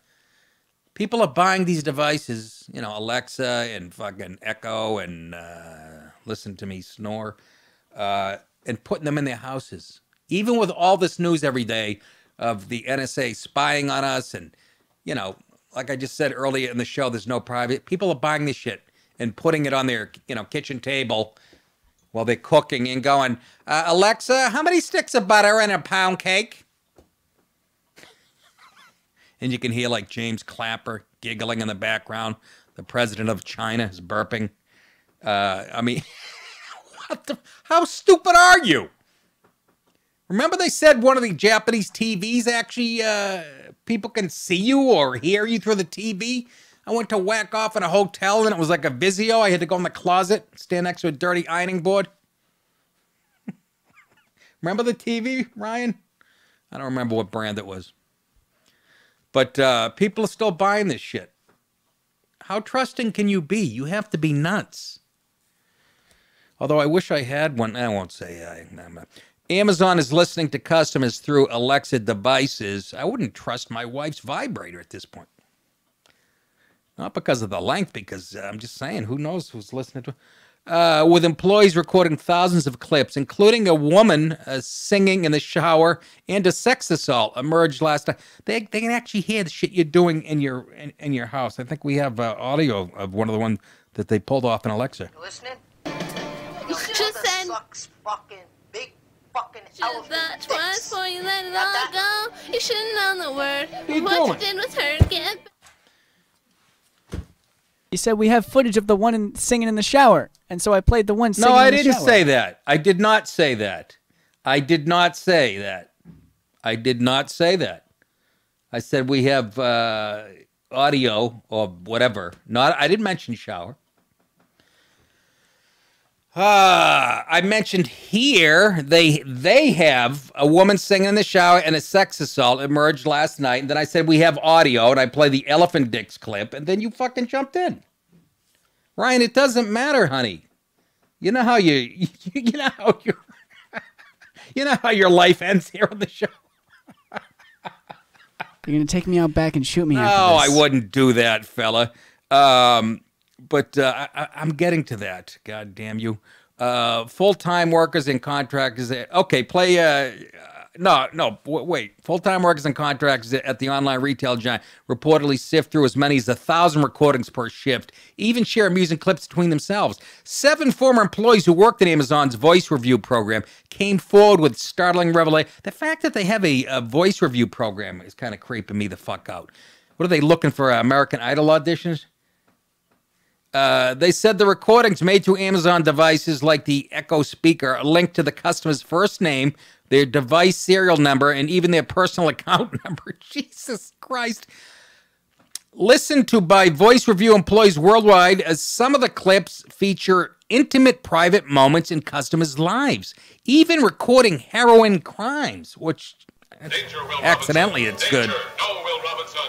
People are buying these devices, Alexa and fucking Echo and Listen to Me Snore, and putting them in their houses. Even with all this news every day of the NSA spying on us and, you know, like I just said earlier in the show, there's no private. People are buying this shit and putting it on their, you know, kitchen table while they're cooking and going, Alexa, how many sticks of butter in a pound cake? And you can hear like James Clapper giggling in the background. The president of China is burping. I mean, how stupid are you? Remember they said one of the Japanese TVs actually, people can see you or hear you through the TV? I went to whack off in a hotel and it was like a Vizio. I had to go in the closet, stand next to a dirty ironing board. Remember the TV, Ryan? I don't remember what brand it was. But people are still buying this shit. How trusting can you be? You have to be nuts. Although I wish I had one. I won't say. Amazon is listening to customers through Alexa devices. I wouldn't trust my wife's vibrator at this point. Not because of the length, because I'm just saying, who knows who's listening to. With employees recording thousands of clips, including a woman singing in the shower and a sex assault emerged last night. They can actually hear the shit you're doing in your house. I think we have audio of one of the ones that they pulled off in Alexa. You listening? You just said sucks fucking big fucking elephant that dicks. twice before you let it all go. You should have known the word. you What doing? you did with her, get You said we have footage of the one singing in the shower, and so I played the one singing No, I in the shower. didn't say that. I did not say that. I did not say that. I did not say that. I said we have audio or whatever. I didn't mention shower. I mentioned here they have a woman singing in the shower and a sex assault emerged last night. And then I said we have audio, and I played the elephant dicks clip, and then you fucking jumped in. Ryan, it doesn't matter, honey. You know how you know how you you know how your life ends here on the show. You're gonna take me out back and shoot me. No, after this. I wouldn't do that, fella. But I'm getting to that. God damn you. Full-time workers and contractors. Okay, play. Wait. Full-time workers and contractors at the online retail giant reportedly sift through as many as 1,000 recordings per shift, even share amusing clips between themselves. 7 former employees who worked in Amazon's voice review program came forward with startling revelation. The fact that they have a voice review program is kind of creeping me the fuck out. What are they looking for? American Idol auditions? They said the recordings made through Amazon devices like the Echo speaker are linked to the customer's first name, their device serial number, and even their personal account number. Jesus Christ. Listened to by voice review employees worldwide, as some of the clips feature intimate private moments in customers' lives, even recording heroin crimes, which accidentally it's good. No, Will Robinson.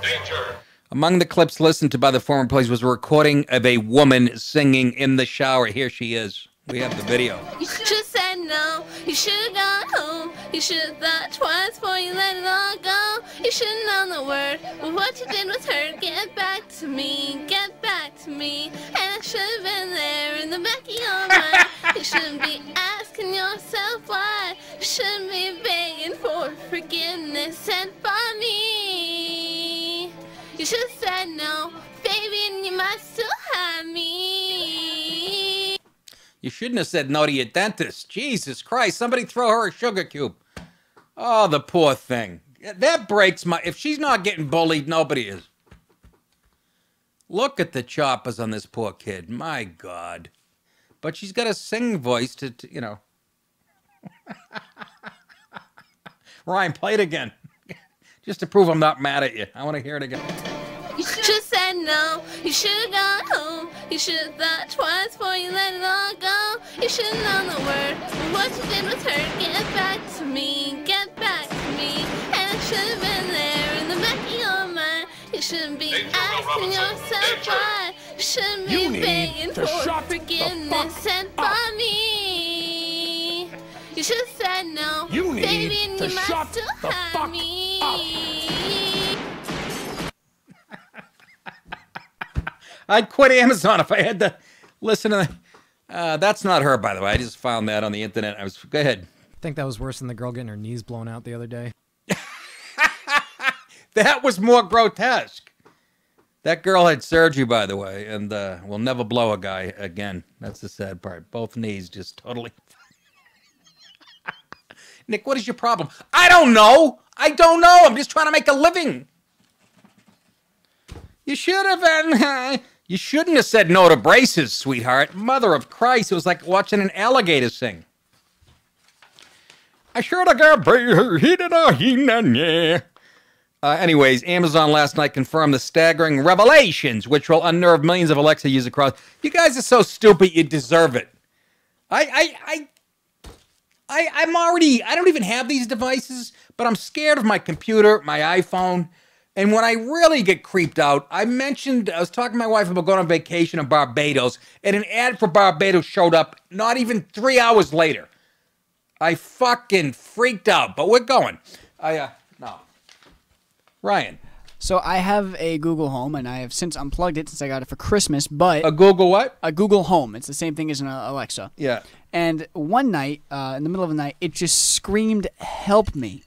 Danger. Among the clips listened to by the former employees was a recording of a woman singing in the shower. Here she is. We have the video. You just said no. You should have gone home. You should have thought twice before you let it all go. You should have known the word. Well, what you did with her, get back to me. Get back to me. And I should have been there in the back of your mind. You shouldn't be asking yourself why. You shouldn't be begging for forgiveness and for me. You should have said no, baby, and you might still have me. You shouldn't have said no to your dentist. Jesus Christ, somebody throw her a sugar cube. Oh, the poor thing. That breaks my... If she's not getting bullied, nobody is. Look at the choppers on this poor kid. My God. But she's got a singing voice to you know. Ryan, play it again. Just to prove I'm not mad at you. I want to hear it again. You just said no. You should have gone home. You should have thought twice before you let it all go. You should have known the word. What you did with her, get back to me. Get back to me. And I should have been there in the back of your mind. You shouldn't be asking yourself why. You shouldn't be begging for forgiveness and for me. You should have said no. You need baby, and to you might shut still the have fuck me. I'd quit Amazon if I had to listen to the... that's not her, by the way. I just found that on the internet. Go ahead. think that was worse than the girl getting her knees blown out the other day. That was more grotesque. That girl had surgery, by the way, and will never blow a guy again. That's the sad part. Both knees just totally... Nick, what is your problem? I don't know. I don't know. I'm just trying to make a living. You should have been... You shouldn't have said no to braces, sweetheart. Mother of Christ, it was like watching an alligator sing. I should have got anyways, Amazon last night confirmed the staggering revelations, which will unnerve millions of Alexa users across. You guys are so stupid, you deserve it. I'm already, I don't even have these devices, but I'm scared of my computer, my iPhone. And when I really get creeped out, I was talking to my wife about going on vacation in Barbados, and an ad for Barbados showed up not even 3 hours later. I fucking freaked out, but we're going. No. Ryan. So I have a Google Home, and I have since unplugged it since I got it for Christmas, but... A Google what? A Google Home. It's the same thing as an Alexa. Yeah. And one night, in the middle of the night, it just screamed, "Help me."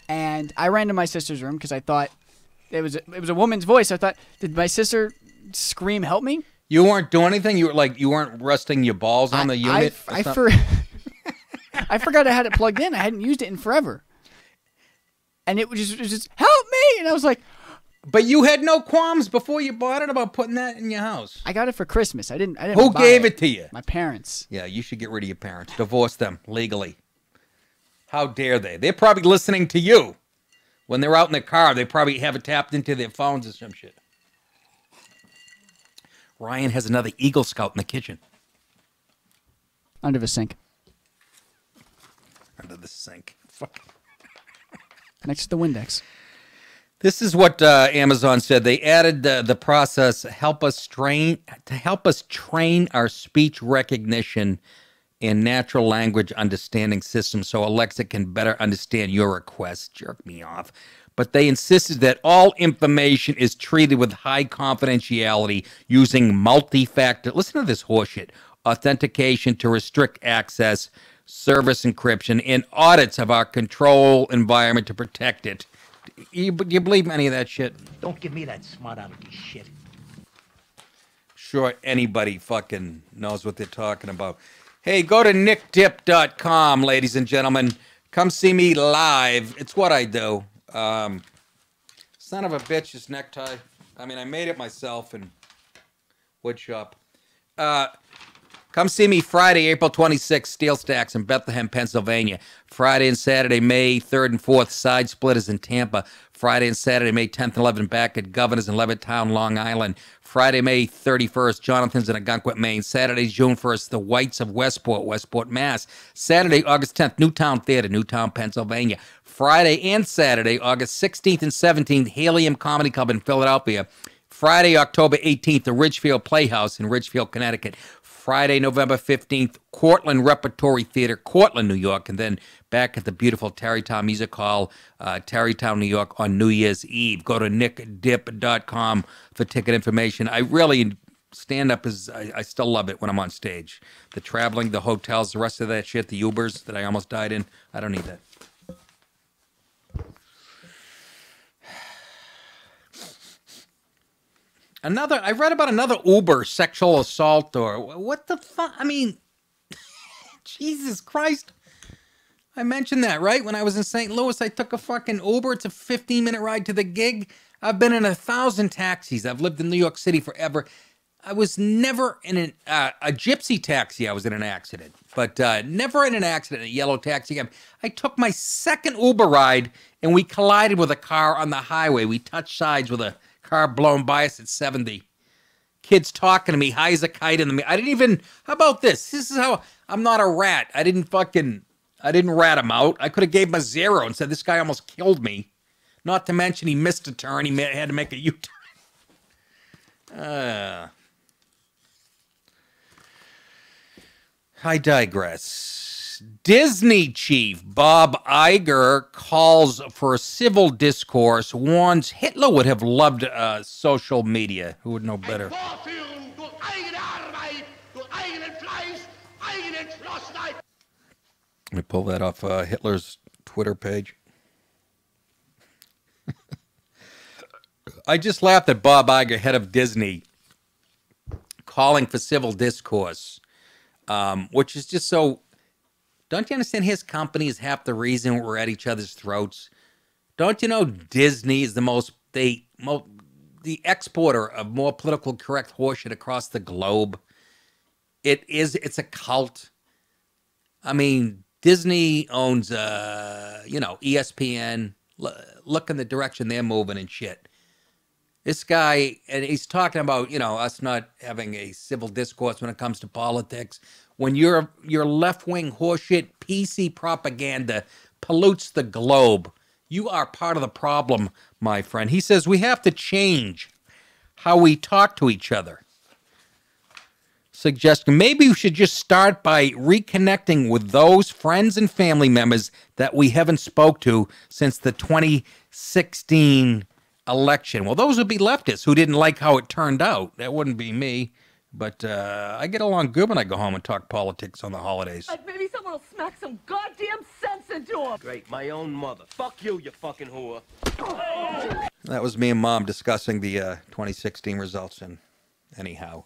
And I ran to my sister's room because I thought it was a woman's voice. I thought, did my sister scream, "Help me"? You weren't doing anything? You weren't resting your balls on the unit? I forgot I had it plugged in. I hadn't used it in forever. And it was just, "Help me!" And I was like... But you had no qualms before you bought it about putting that in your house. I got it for Christmas. I didn't Who buy gave it to you? My parents. Yeah, you should get rid of your parents. Divorce them legally. How dare they? They're probably listening to you. When they're out in the car, they probably have it tapped into their phones or some shit. Ryan has another Eagle Scout in the kitchen. Under the sink. Under the sink. Fuck. Next to the Windex. This is what Amazon said. They added the process to help us train our speech recognition and natural language understanding system so Alexa can better understand your requests. Jerk me off. But they insisted that all information is treated with high confidentiality using multi-factor, listen to this horseshit, authentication to restrict access, service encryption, and audits of our control environment to protect it. Do you believe any of that shit? Don't give me that smart alecky shit. Sure, anybody fucking knows what they're talking about. Hey, go to nickdip.com, ladies and gentlemen. Come see me live. It's what I do. Son of a bitch, this necktie. I mean, I made it myself in wood shop. Come see me Friday, April 26th, Steel Stacks in Bethlehem, Pennsylvania. Friday and Saturday, May 3rd and 4th, Side Splitters in Tampa. Friday and Saturday, May 10th and 11th, back at Governor's in Levittown, Long Island. Friday, May 31st, Jonathan's in Algonquin, Maine. Saturday, June 1st, the Whites of Westport, Mass. Saturday, August 10th, Newtown Theater, Newtown, Pennsylvania. Friday and Saturday, August 16th and 17th, Helium Comedy Club in Philadelphia. Friday, October 18th, the Ridgefield Playhouse in Ridgefield, Connecticut. Friday, November 15th, Cortland Repertory Theater, Cortland, New York, and then back at the beautiful Tarrytown Music Hall, Tarrytown, New York, on New Year's Eve. Go to nickdip.com for ticket information. I really, stand-up is, I still love it when I'm on stage. The traveling, the hotels, the rest of that shit, the Ubers that I almost died in, I don't need that. I read about another Uber sexual assault or what the fuck? I mean, Jesus Christ. I mentioned that, right? When I was in St. Louis, I took a fucking Uber. It's a 15-minute ride to the gig. I've been in 1,000 taxis. I've lived in New York City forever. I was never in a gypsy taxi. I was in an accident, but never in an accident, a yellow taxi. I took my second Uber ride, and we collided with a car on the highway. We touched sides with a car blown by us at 70. Kids talking to me, high as a kite in the... I didn't even... How about this? This is how... I'm not a rat. I didn't rat him out. I could have gave him a 0 and said, this guy almost killed me. Not to mention he missed a turn. He had to make a U-turn. I digress. Disney chief Bob Iger calls for civil discourse, warns Hitler would have loved social media. Who would know better? Let me pull that off Hitler's Twitter page. I just laughed at Bob Iger, head of Disney, calling for civil discourse, which is just so... Don't you understand his company is half the reason we're at each other's throats? Don't you know Disney is the exporter of more politically correct horseshit across the globe? It's a cult. I mean, Disney owns, ESPN. Look in the direction they're moving and shit. This guy, and he's talking about, us not having a civil discourse when it comes to politics. When your left-wing horseshit PC propaganda pollutes the globe, you are part of the problem, my friend. He says we have to change how we talk to each other. Suggestion, maybe we should just start by reconnecting with those friends and family members that we haven't spoke to since the 2016 election. Well, those would be leftists who didn't like how it turned out. That wouldn't be me. But I get along good when I go home and talk politics on the holidays. Maybe someone will smack some goddamn sense into him. Great, my own mother. Fuck you, you fucking whore. That was me and Mom discussing the 2016 results. And anyhow,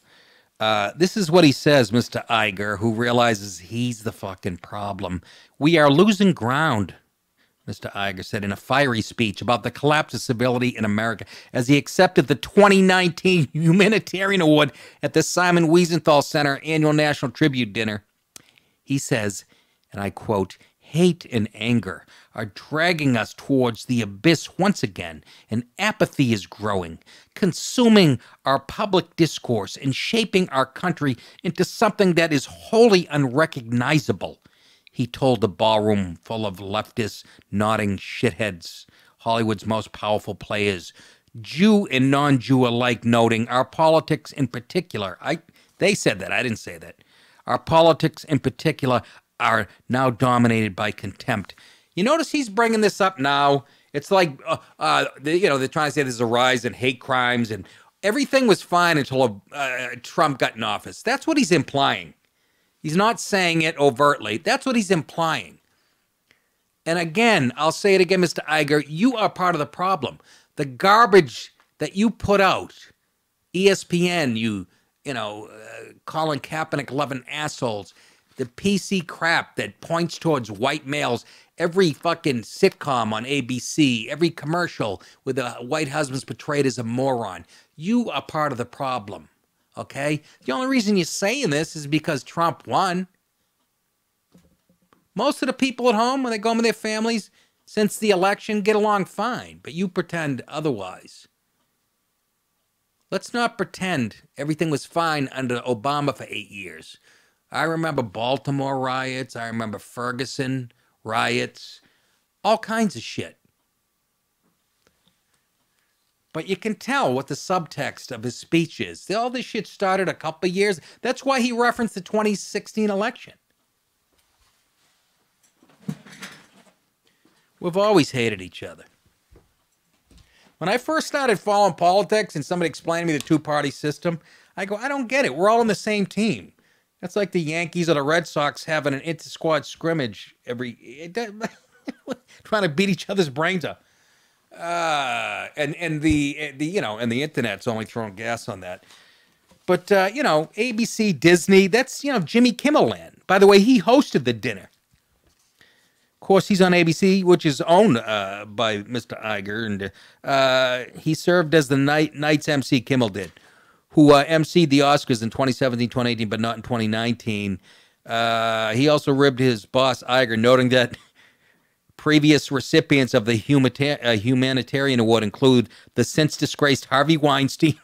this is what he says, Mr. Iger, who realizes he's the fucking problem. We are losing ground, Mr. Iger said in a fiery speech about the collapse of civility in America as he accepted the 2019 Humanitarian Award at the Simon Wiesenthal Center annual National Tribute Dinner. He says, and I quote, "Hate and anger are dragging us towards the abyss once again, and apathy is growing, consuming our public discourse and shaping our country into something that is wholly unrecognizable," he told the ballroom full of leftists, nodding shitheads, Hollywood's most powerful players, Jew and non-Jew alike, noting our politics in particular. They said that. I didn't say that. Our politics in particular are now dominated by contempt. You notice he's bringing this up now. It's like, they're trying to say there's a rise in hate crimes and everything was fine until Trump got in office. That's what he's implying. He's not saying it overtly. That's what he's implying. And again, I'll say it again, Mr. Iger, you are part of the problem. The garbage that you put out, ESPN, Colin Kaepernick loving assholes, the PC crap that points towards white males, every fucking sitcom on ABC, every commercial with the white husband's portrayed as a moron. You are part of the problem. Okay? The only reason you're saying this is because Trump won. Most of the people at home, when they go home with their families, since the election, get along fine. But you pretend otherwise. Let's not pretend everything was fine under Obama for 8 years. I remember Baltimore riots. I remember Ferguson riots. All kinds of shit. But you can tell what the subtext of his speech is. All this shit started a couple of years. That's why he referenced the 2016 election. We've always hated each other. When I first started following politics and somebody explained to me the two-party system, I go, I don't get it. We're all on the same team. That's like the Yankees or the Red Sox having an inter-squad scrimmage trying to beat each other's brains out. And the internet's only throwing gas on that. But ABC, Disney, that's Jimmy Kimmel Land. By the way, he hosted the dinner. Of course, he's on ABC, which is owned by Mr. Iger, and he served as the night's MC. Kimmel did, who emceed the Oscars in 2017, 2018, but not in 2019. He also ribbed his boss Iger, noting that previous recipients of the Humanitarian Award include the since disgraced Harvey Weinstein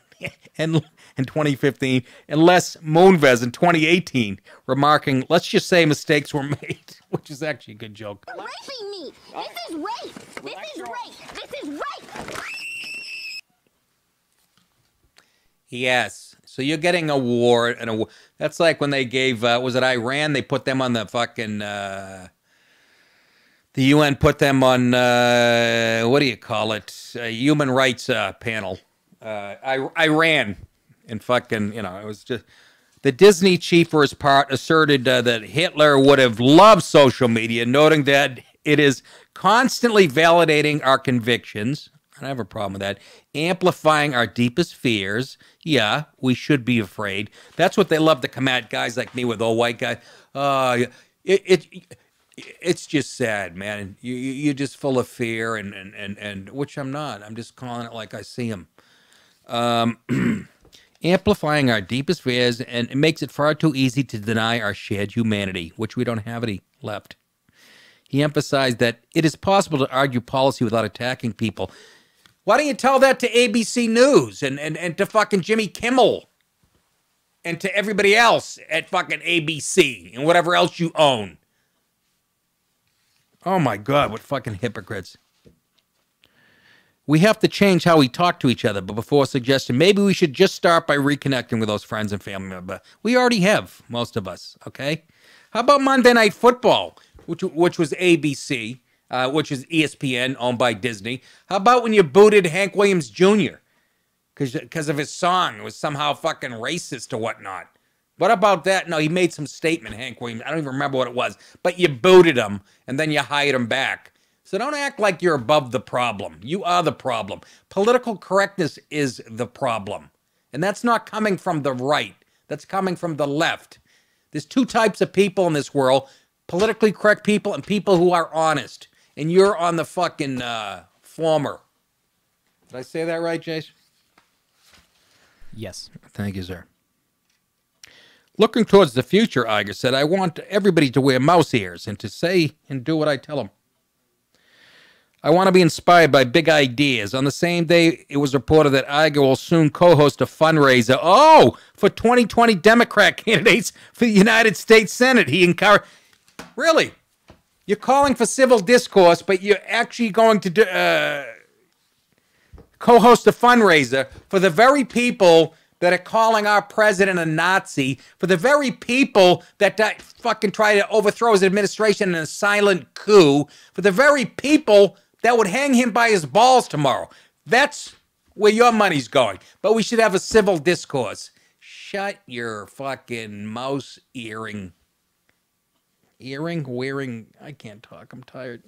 in 2015 and Les Moonves in 2018, remarking, "Let's just say mistakes were made," which is actually a good joke. Raping me! This is rape! This is rape! This is rape! Yes. So you're getting a award, and that's like when they gave, was it Iran? They put them on the fucking, the UN put them on, what do you call it? A human rights panel. Iran. And fucking, it was just, The Disney chief, for his part, asserted that Hitler would have loved social media, noting that it is constantly validating our convictions. I don't have a problem with that. Amplifying our deepest fears. Yeah, we should be afraid. That's what they love to come at guys like me with old white guys. It's just sad, man. You're just full of fear, and which I'm not. I'm just calling it like I see them. Amplifying our deepest fears, and it makes it far too easy to deny our shared humanity, which we don't have any left. He emphasized that it is possible to argue policy without attacking people. Why don't you tell that to ABC News and to fucking Jimmy Kimmel and to everybody else at fucking ABC and whatever else you own? Oh my God, what fucking hypocrites. We have to change how we talk to each other, but before suggesting, maybe we should just start by reconnecting with those friends and family members. We already have, most of us, okay? How about Monday Night Football, which was ABC, which is ESPN, owned by Disney? How about when you booted Hank Williams Jr. because of his song? It was somehow fucking racist or whatnot. What about that? No, he made some statement, Hank Williams. I don't even remember what it was, but you booted him, and then you hired him back. So don't act like you're above the problem. You are the problem. Political correctness is the problem. And that's not coming from the right. That's coming from the left. There's two types of people in this world. Politically correct people and people who are honest. And you're on the fucking former. Did I say that right, Jason? Yes. Thank you, sir. Looking towards the future, Iger said, I want everybody to wear mouse ears and to say and do what I tell them. I want to be inspired by big ideas. On the same day, it was reported that Iger will soon co-host a fundraiser. Oh, for 2020 Democrat candidates for the United States Senate. He encouraged. Really? You're calling for civil discourse, but you're actually going to co-host a fundraiser for the very people that are calling our president a Nazi, for the very people that fucking try to overthrow his administration in a silent coup, for the very people that would hang him by his balls tomorrow. That's where your money's going. But we should have a civil discourse. Shut your fucking mouse wearing. I can't talk. I'm tired.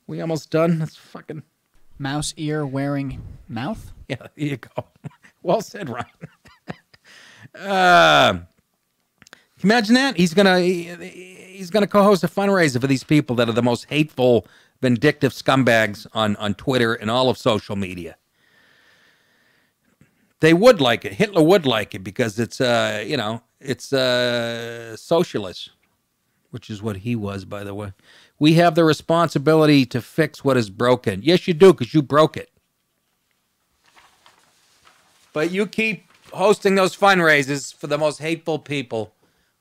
We almost done? That's fucking. Mouse ear wearing mouth? Yeah, there you go. Well said, Ryan. Can you imagine that? He's gonna co-host a fundraiser for these people that are the most hateful, vindictive scumbags on Twitter and all of social media. They would like it. Hitler would like it because it's socialist, which is what he was, by the way. We have the responsibility to fix what is broken. Yes, you do, because you broke it. But you keep hosting those fundraisers for the most hateful people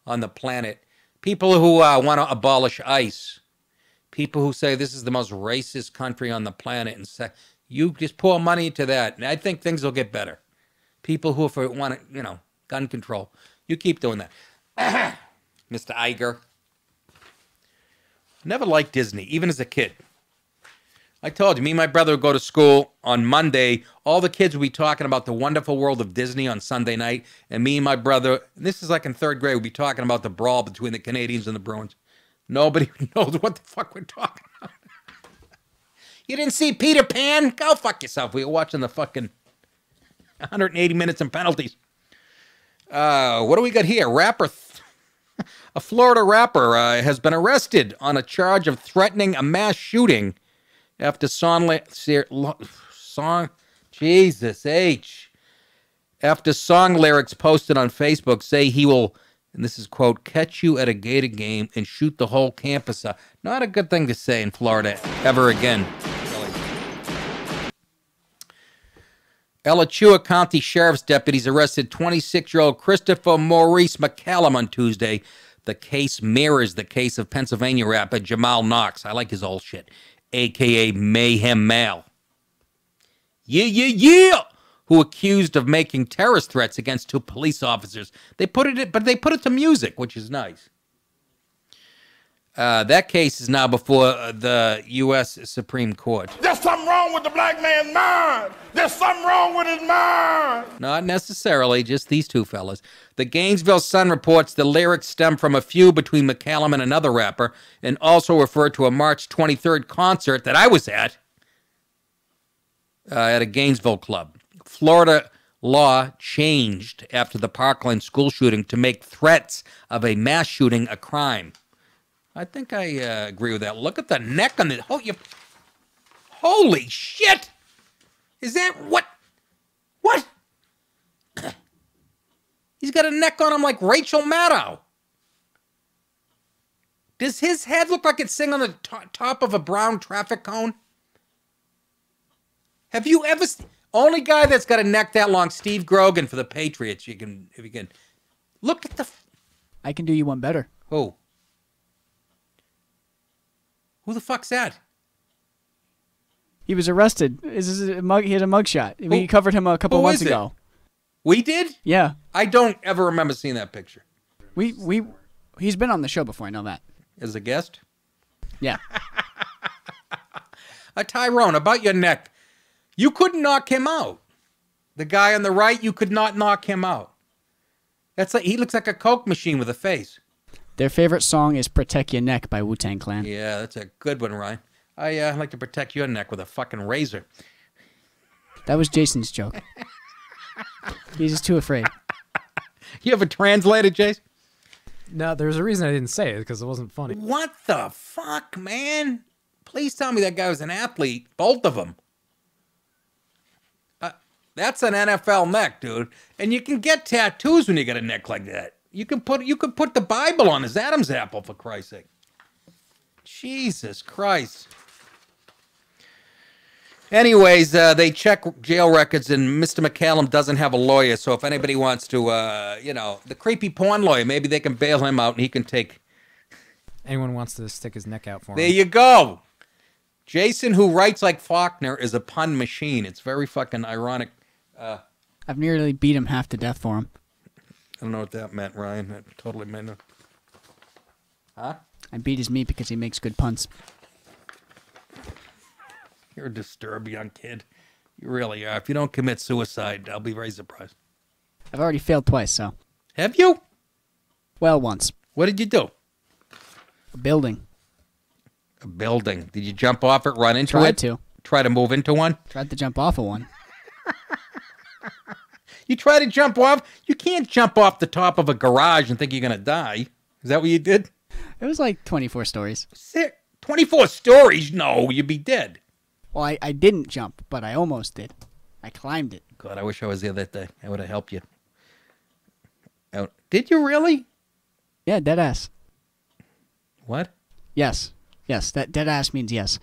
on the planet. People who want to abolish ICE. People who say this is the most racist country on the planet. And say, you just pour money into that. And I think things will get better. People who want, gun control. You keep doing that. Mr. Iger. Never liked Disney, even as a kid. I told you, me and my brother would go to school on Monday. All the kids would be talking about the wonderful world of Disney on Sunday night. And me and my brother, and this is like in third grade, would be talking about the brawl between the Canadians and the Bruins. Nobody knows what the fuck we're talking about. You didn't see Peter Pan? Go fuck yourself. We were watching the fucking 180 minutes and penalties. What do we got here? A Florida rapper has been arrested on a charge of threatening a mass shooting after after song lyrics posted on Facebook say he will, and this is quote, catch you at a Gator game and shoot the whole campus up. Not a good thing to say in Florida ever again. Alachua County Sheriff's deputies arrested 26-year-old Christopher Maurice McCallum on Tuesday. The case mirrors the case of Pennsylvania rapper Jamal Knox. I like his old shit. A.K.A. Mayhem Mal. Yeah! Who accused of making terrorist threats against two police officers. They put it to music, which is nice. That case is now before the U.S. Supreme Court. There's something wrong with the black man's mind. There's something wrong with his mind. Not necessarily, just these two fellas. The Gainesville Sun reports the lyrics stem from a feud between McCallum and another rapper, and also refer to a March 23rd concert that I was at a Gainesville club. Florida law changed after the Parkland school shooting to make threats of a mass shooting a crime. I think I agree with that. Look at the neck on the... Oh, holy shit! Is that... What? What? He's got a neck on him like Rachel Maddow. Does his head look like it's sitting on the top of a brown traffic cone? Have you ever... Only guy that's got a neck that long, Steve Grogan for the Patriots. If you can... Look at the... I can do you one better. Who? Who the fuck's that? He was arrested. He had a mugshot. We covered him a couple months ago. We did? Yeah. I don't ever remember seeing that picture. He's been on the show before, I know that. As a guest? Yeah. Tyrone, about your neck. You couldn't knock him out. The guy on the right, you could not knock him out. That's like he looks like a Coke machine with a face. Their favorite song is Protect Your Neck by Wu-Tang Clan. Yeah, that's a good one, Ryan. I like to protect your neck with a fucking razor. That was Jason's joke. He's just too afraid. You ever translated, Jason? No, there's a reason I didn't say it, because it wasn't funny. What the fuck, man? Please tell me that guy was an athlete. Both of them. That's an NFL neck, dude. And you can get tattoos when you got a neck like that. You could put the Bible on his Adam's apple, for Christ's sake. Jesus Christ. Anyways, they check jail records, and Mr. McCallum doesn't have a lawyer. So if anybody wants to, the creepy porn lawyer, maybe they can bail him out, and he can take. Anyone wants to stick his neck out for him. There you go. Jason, who writes like Faulkner, is a pun machine. It's very fucking ironic. I've nearly beat him half to death for him. I don't know what that meant, Ryan. That totally meant it. Huh? I beat his meat because he makes good puns. You're a disturbed young kid. You really are. If you don't commit suicide, I'll be very surprised. I've already failed twice, so. Have you? Well, once. What did you do? A building. A building. Did you jump off it, run into Tried it? to. Try to move into one? Tried to jump off of one. You try to jump off? You can't jump off the top of a garage and think you're going to die. Is that what you did? It was like 24 stories. 24 stories? No, you'd be dead. Well, I didn't jump, but I almost did. I climbed it. God, I wish I was there that day. I would have helped you. Did you really? Yeah, dead ass. What? Yes. Yes, that dead ass means yes.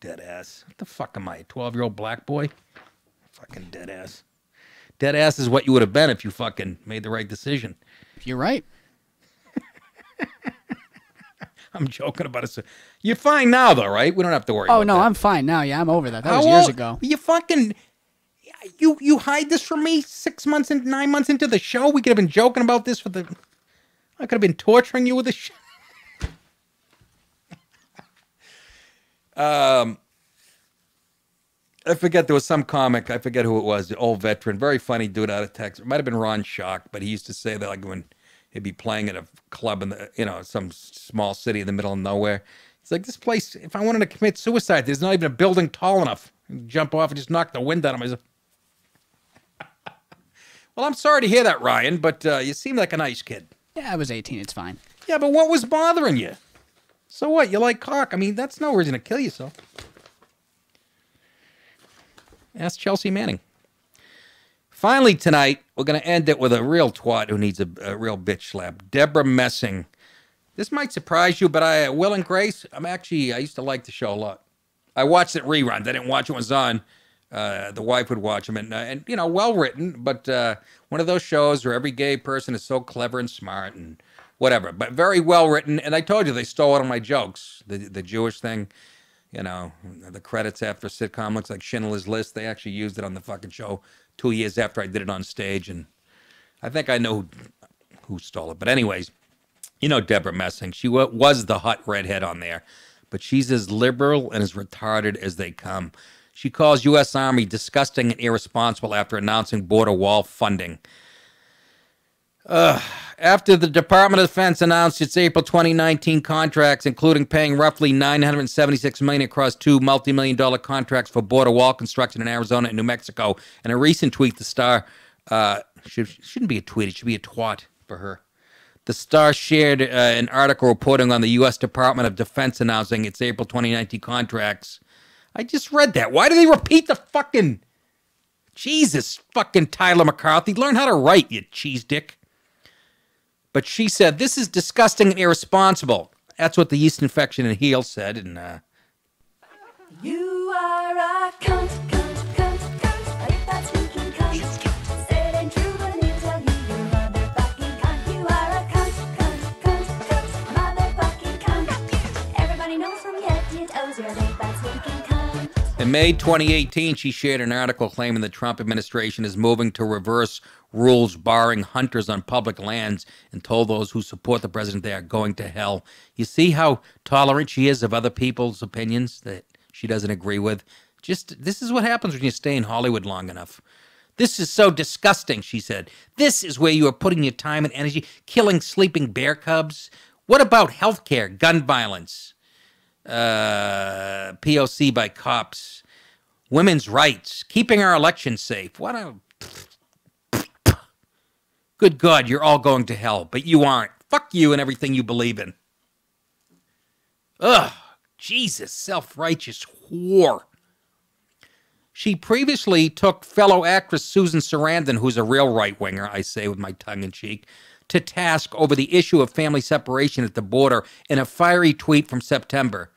Dead ass. What the fuck am I, a 12-year-old black boy? Fucking dead ass. Dead ass is what you would have been if you fucking made the right decision. You're right. I'm joking about it. You're fine now, though, right? We don't have to worry about that. Oh, no, I'm fine now. Yeah, I'm over that. That was years ago. You fucking... You hide this from me 9 months into the show? We could have been joking about this for the... I could have been torturing you with this shit. I forget, there was some comic, I forget who it was, the old veteran, very funny dude out of Texas. It might have been Ron Schock, but he used to say that like when he'd be playing at a club in the, some small city in the middle of nowhere. He's like, this place, if I wanted to commit suicide, there's not even a building tall enough. I'd jump off and just knock the wind out of myself. Well, I'm sorry to hear that, Ryan, but you seem like a nice kid. Yeah, I was 18. It's fine. Yeah, but what was bothering you? So what? You like cock? I mean, that's no reason to kill yourself. Ask Chelsea Manning. Finally tonight, we're going to end it with a real twat who needs a real bitch slap. Deborah Messing. This might surprise you, but Will and Grace, I used to like the show a lot. I watched it reruns. I didn't watch it when it was on. The wife would watch them, and well written, but one of those shows where every gay person is so clever and smart and whatever, but very well written. And I told you they stole one of my jokes, the Jewish thing. The credits after a sitcom looks like Schindler's List. They actually used it on the fucking show 2 years after I did it on stage, and I think I know who stole it. But anyways, You know Deborah Messing. She was the hot redhead on there. But she's as liberal and as retarded as they come. She calls U.S. Army disgusting and irresponsible after announcing border wall funding. After the Department of Defense announced its April 2019 contracts, including paying roughly $976 million across two multi-million-dollar contracts for border wall construction in Arizona and New Mexico, in a recent tweet, the Star shouldn't be a tweet; it should be a twat for her. The Star shared an article reporting on the U.S. Department of Defense announcing its April 2019 contracts. I just read that. Why do they repeat the fucking... Jesus fucking Tyler McCarthy. Learn how to write, you cheese dick. But she said, this is disgusting and irresponsible. That's what the yeast infection in heel said. And You are a cunt, cunt, cunt, cunt. If that's sneaking cunt. Say it ain't true, but I'm here to tell you you're motherfucking cunt. You are a cunt, cunt, cunt, cunt. Motherfucking cunt. Everybody knows from your head to your toes you're a big bad sneaking cunt. in May 2018, she shared an article claiming the Trump administration is moving to reverse rules barring hunters on public lands and told those who support the president they are going to hell. You see how tolerant she is of other people's opinions that she doesn't agree with? This is what happens when you stay in Hollywood long enough. This is so disgusting, she said. This is where you are putting your time and energy, killing sleeping bear cubs. What about health care, gun violence, POC by cops, women's rights, keeping our elections safe? What a... Good God, you're all going to hell, but you aren't. Fuck you and everything you believe in. Ugh, Jesus, self-righteous whore. She previously took fellow actress Susan Sarandon, who's a real right-winger, I say with my tongue in cheek, to task over the issue of family separation at the border in a fiery tweet from September.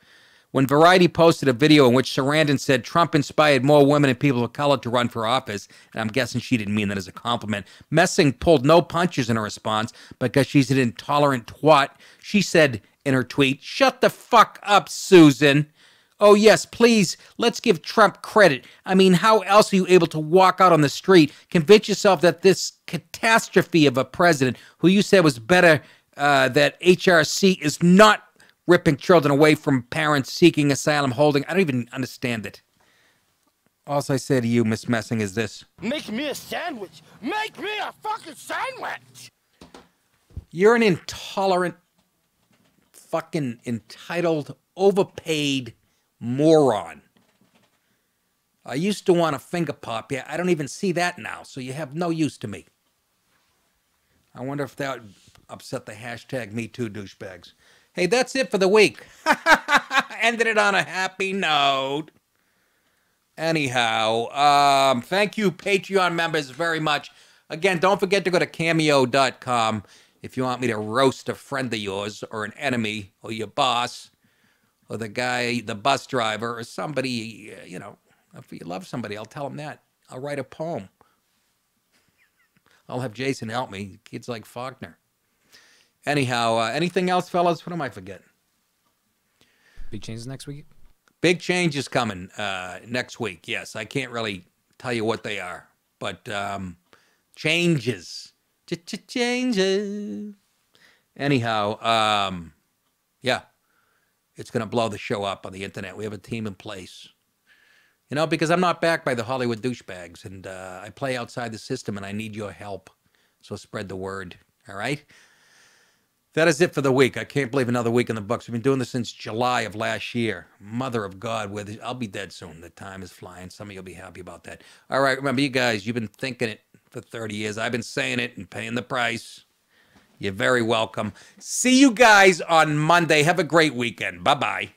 When Variety posted a video in which Sarandon said Trump inspired more women and people of color to run for office, and I'm guessing she didn't mean that as a compliment, Messing pulled no punches in her response because she's an intolerant twat. She said in her tweet, "Shut the fuck up, Susan. Oh, yes, please, let's give Trump credit. I mean, how else are you able to walk out on the street, convince yourself that this catastrophe of a president who you said was better, that HRC is not ripping children away from parents seeking asylum holding? I don't even understand it. All I say to you, Miss Messing, is this. Make me a sandwich. Make me a fucking sandwich. You're an intolerant, fucking entitled, overpaid moron. I used to want to finger pop you. I don't even see that now, so you have no use to me. I wonder if that would upset the hashtag MeToo douchebags. Hey, that's it for the week. Ended it on a happy note. Anyhow, thank you, Patreon members, very much. Again, don't forget to go to Cameo.com if you want me to roast a friend of yours or an enemy or your boss or the guy, the bus driver or somebody, you know, if you love somebody, I'll tell them that. I'll write a poem. I'll have Jason help me. Kids like Faulkner. Anyhow, anything else, fellas? What am I forgetting? Big changes next week? Big changes coming next week. Yes, I can't really tell you what they are, but changes. Changes. Anyhow, yeah, it's going to blow the show up on the internet. We have a team in place. You know, because I'm not backed by the Hollywood douchebags, and I play outside the system, and I need your help. So spread the word, all right? That is it for the week. I can't believe another week in the books. We've been doing this since July of last year. Mother of God, I'll be dead soon. The time is flying. Some of you will be happy about that. All right, remember, you guys, you've been thinking it for 30 years. I've been saying it and paying the price. You're very welcome. See you guys on Monday. Have a great weekend. Bye-bye.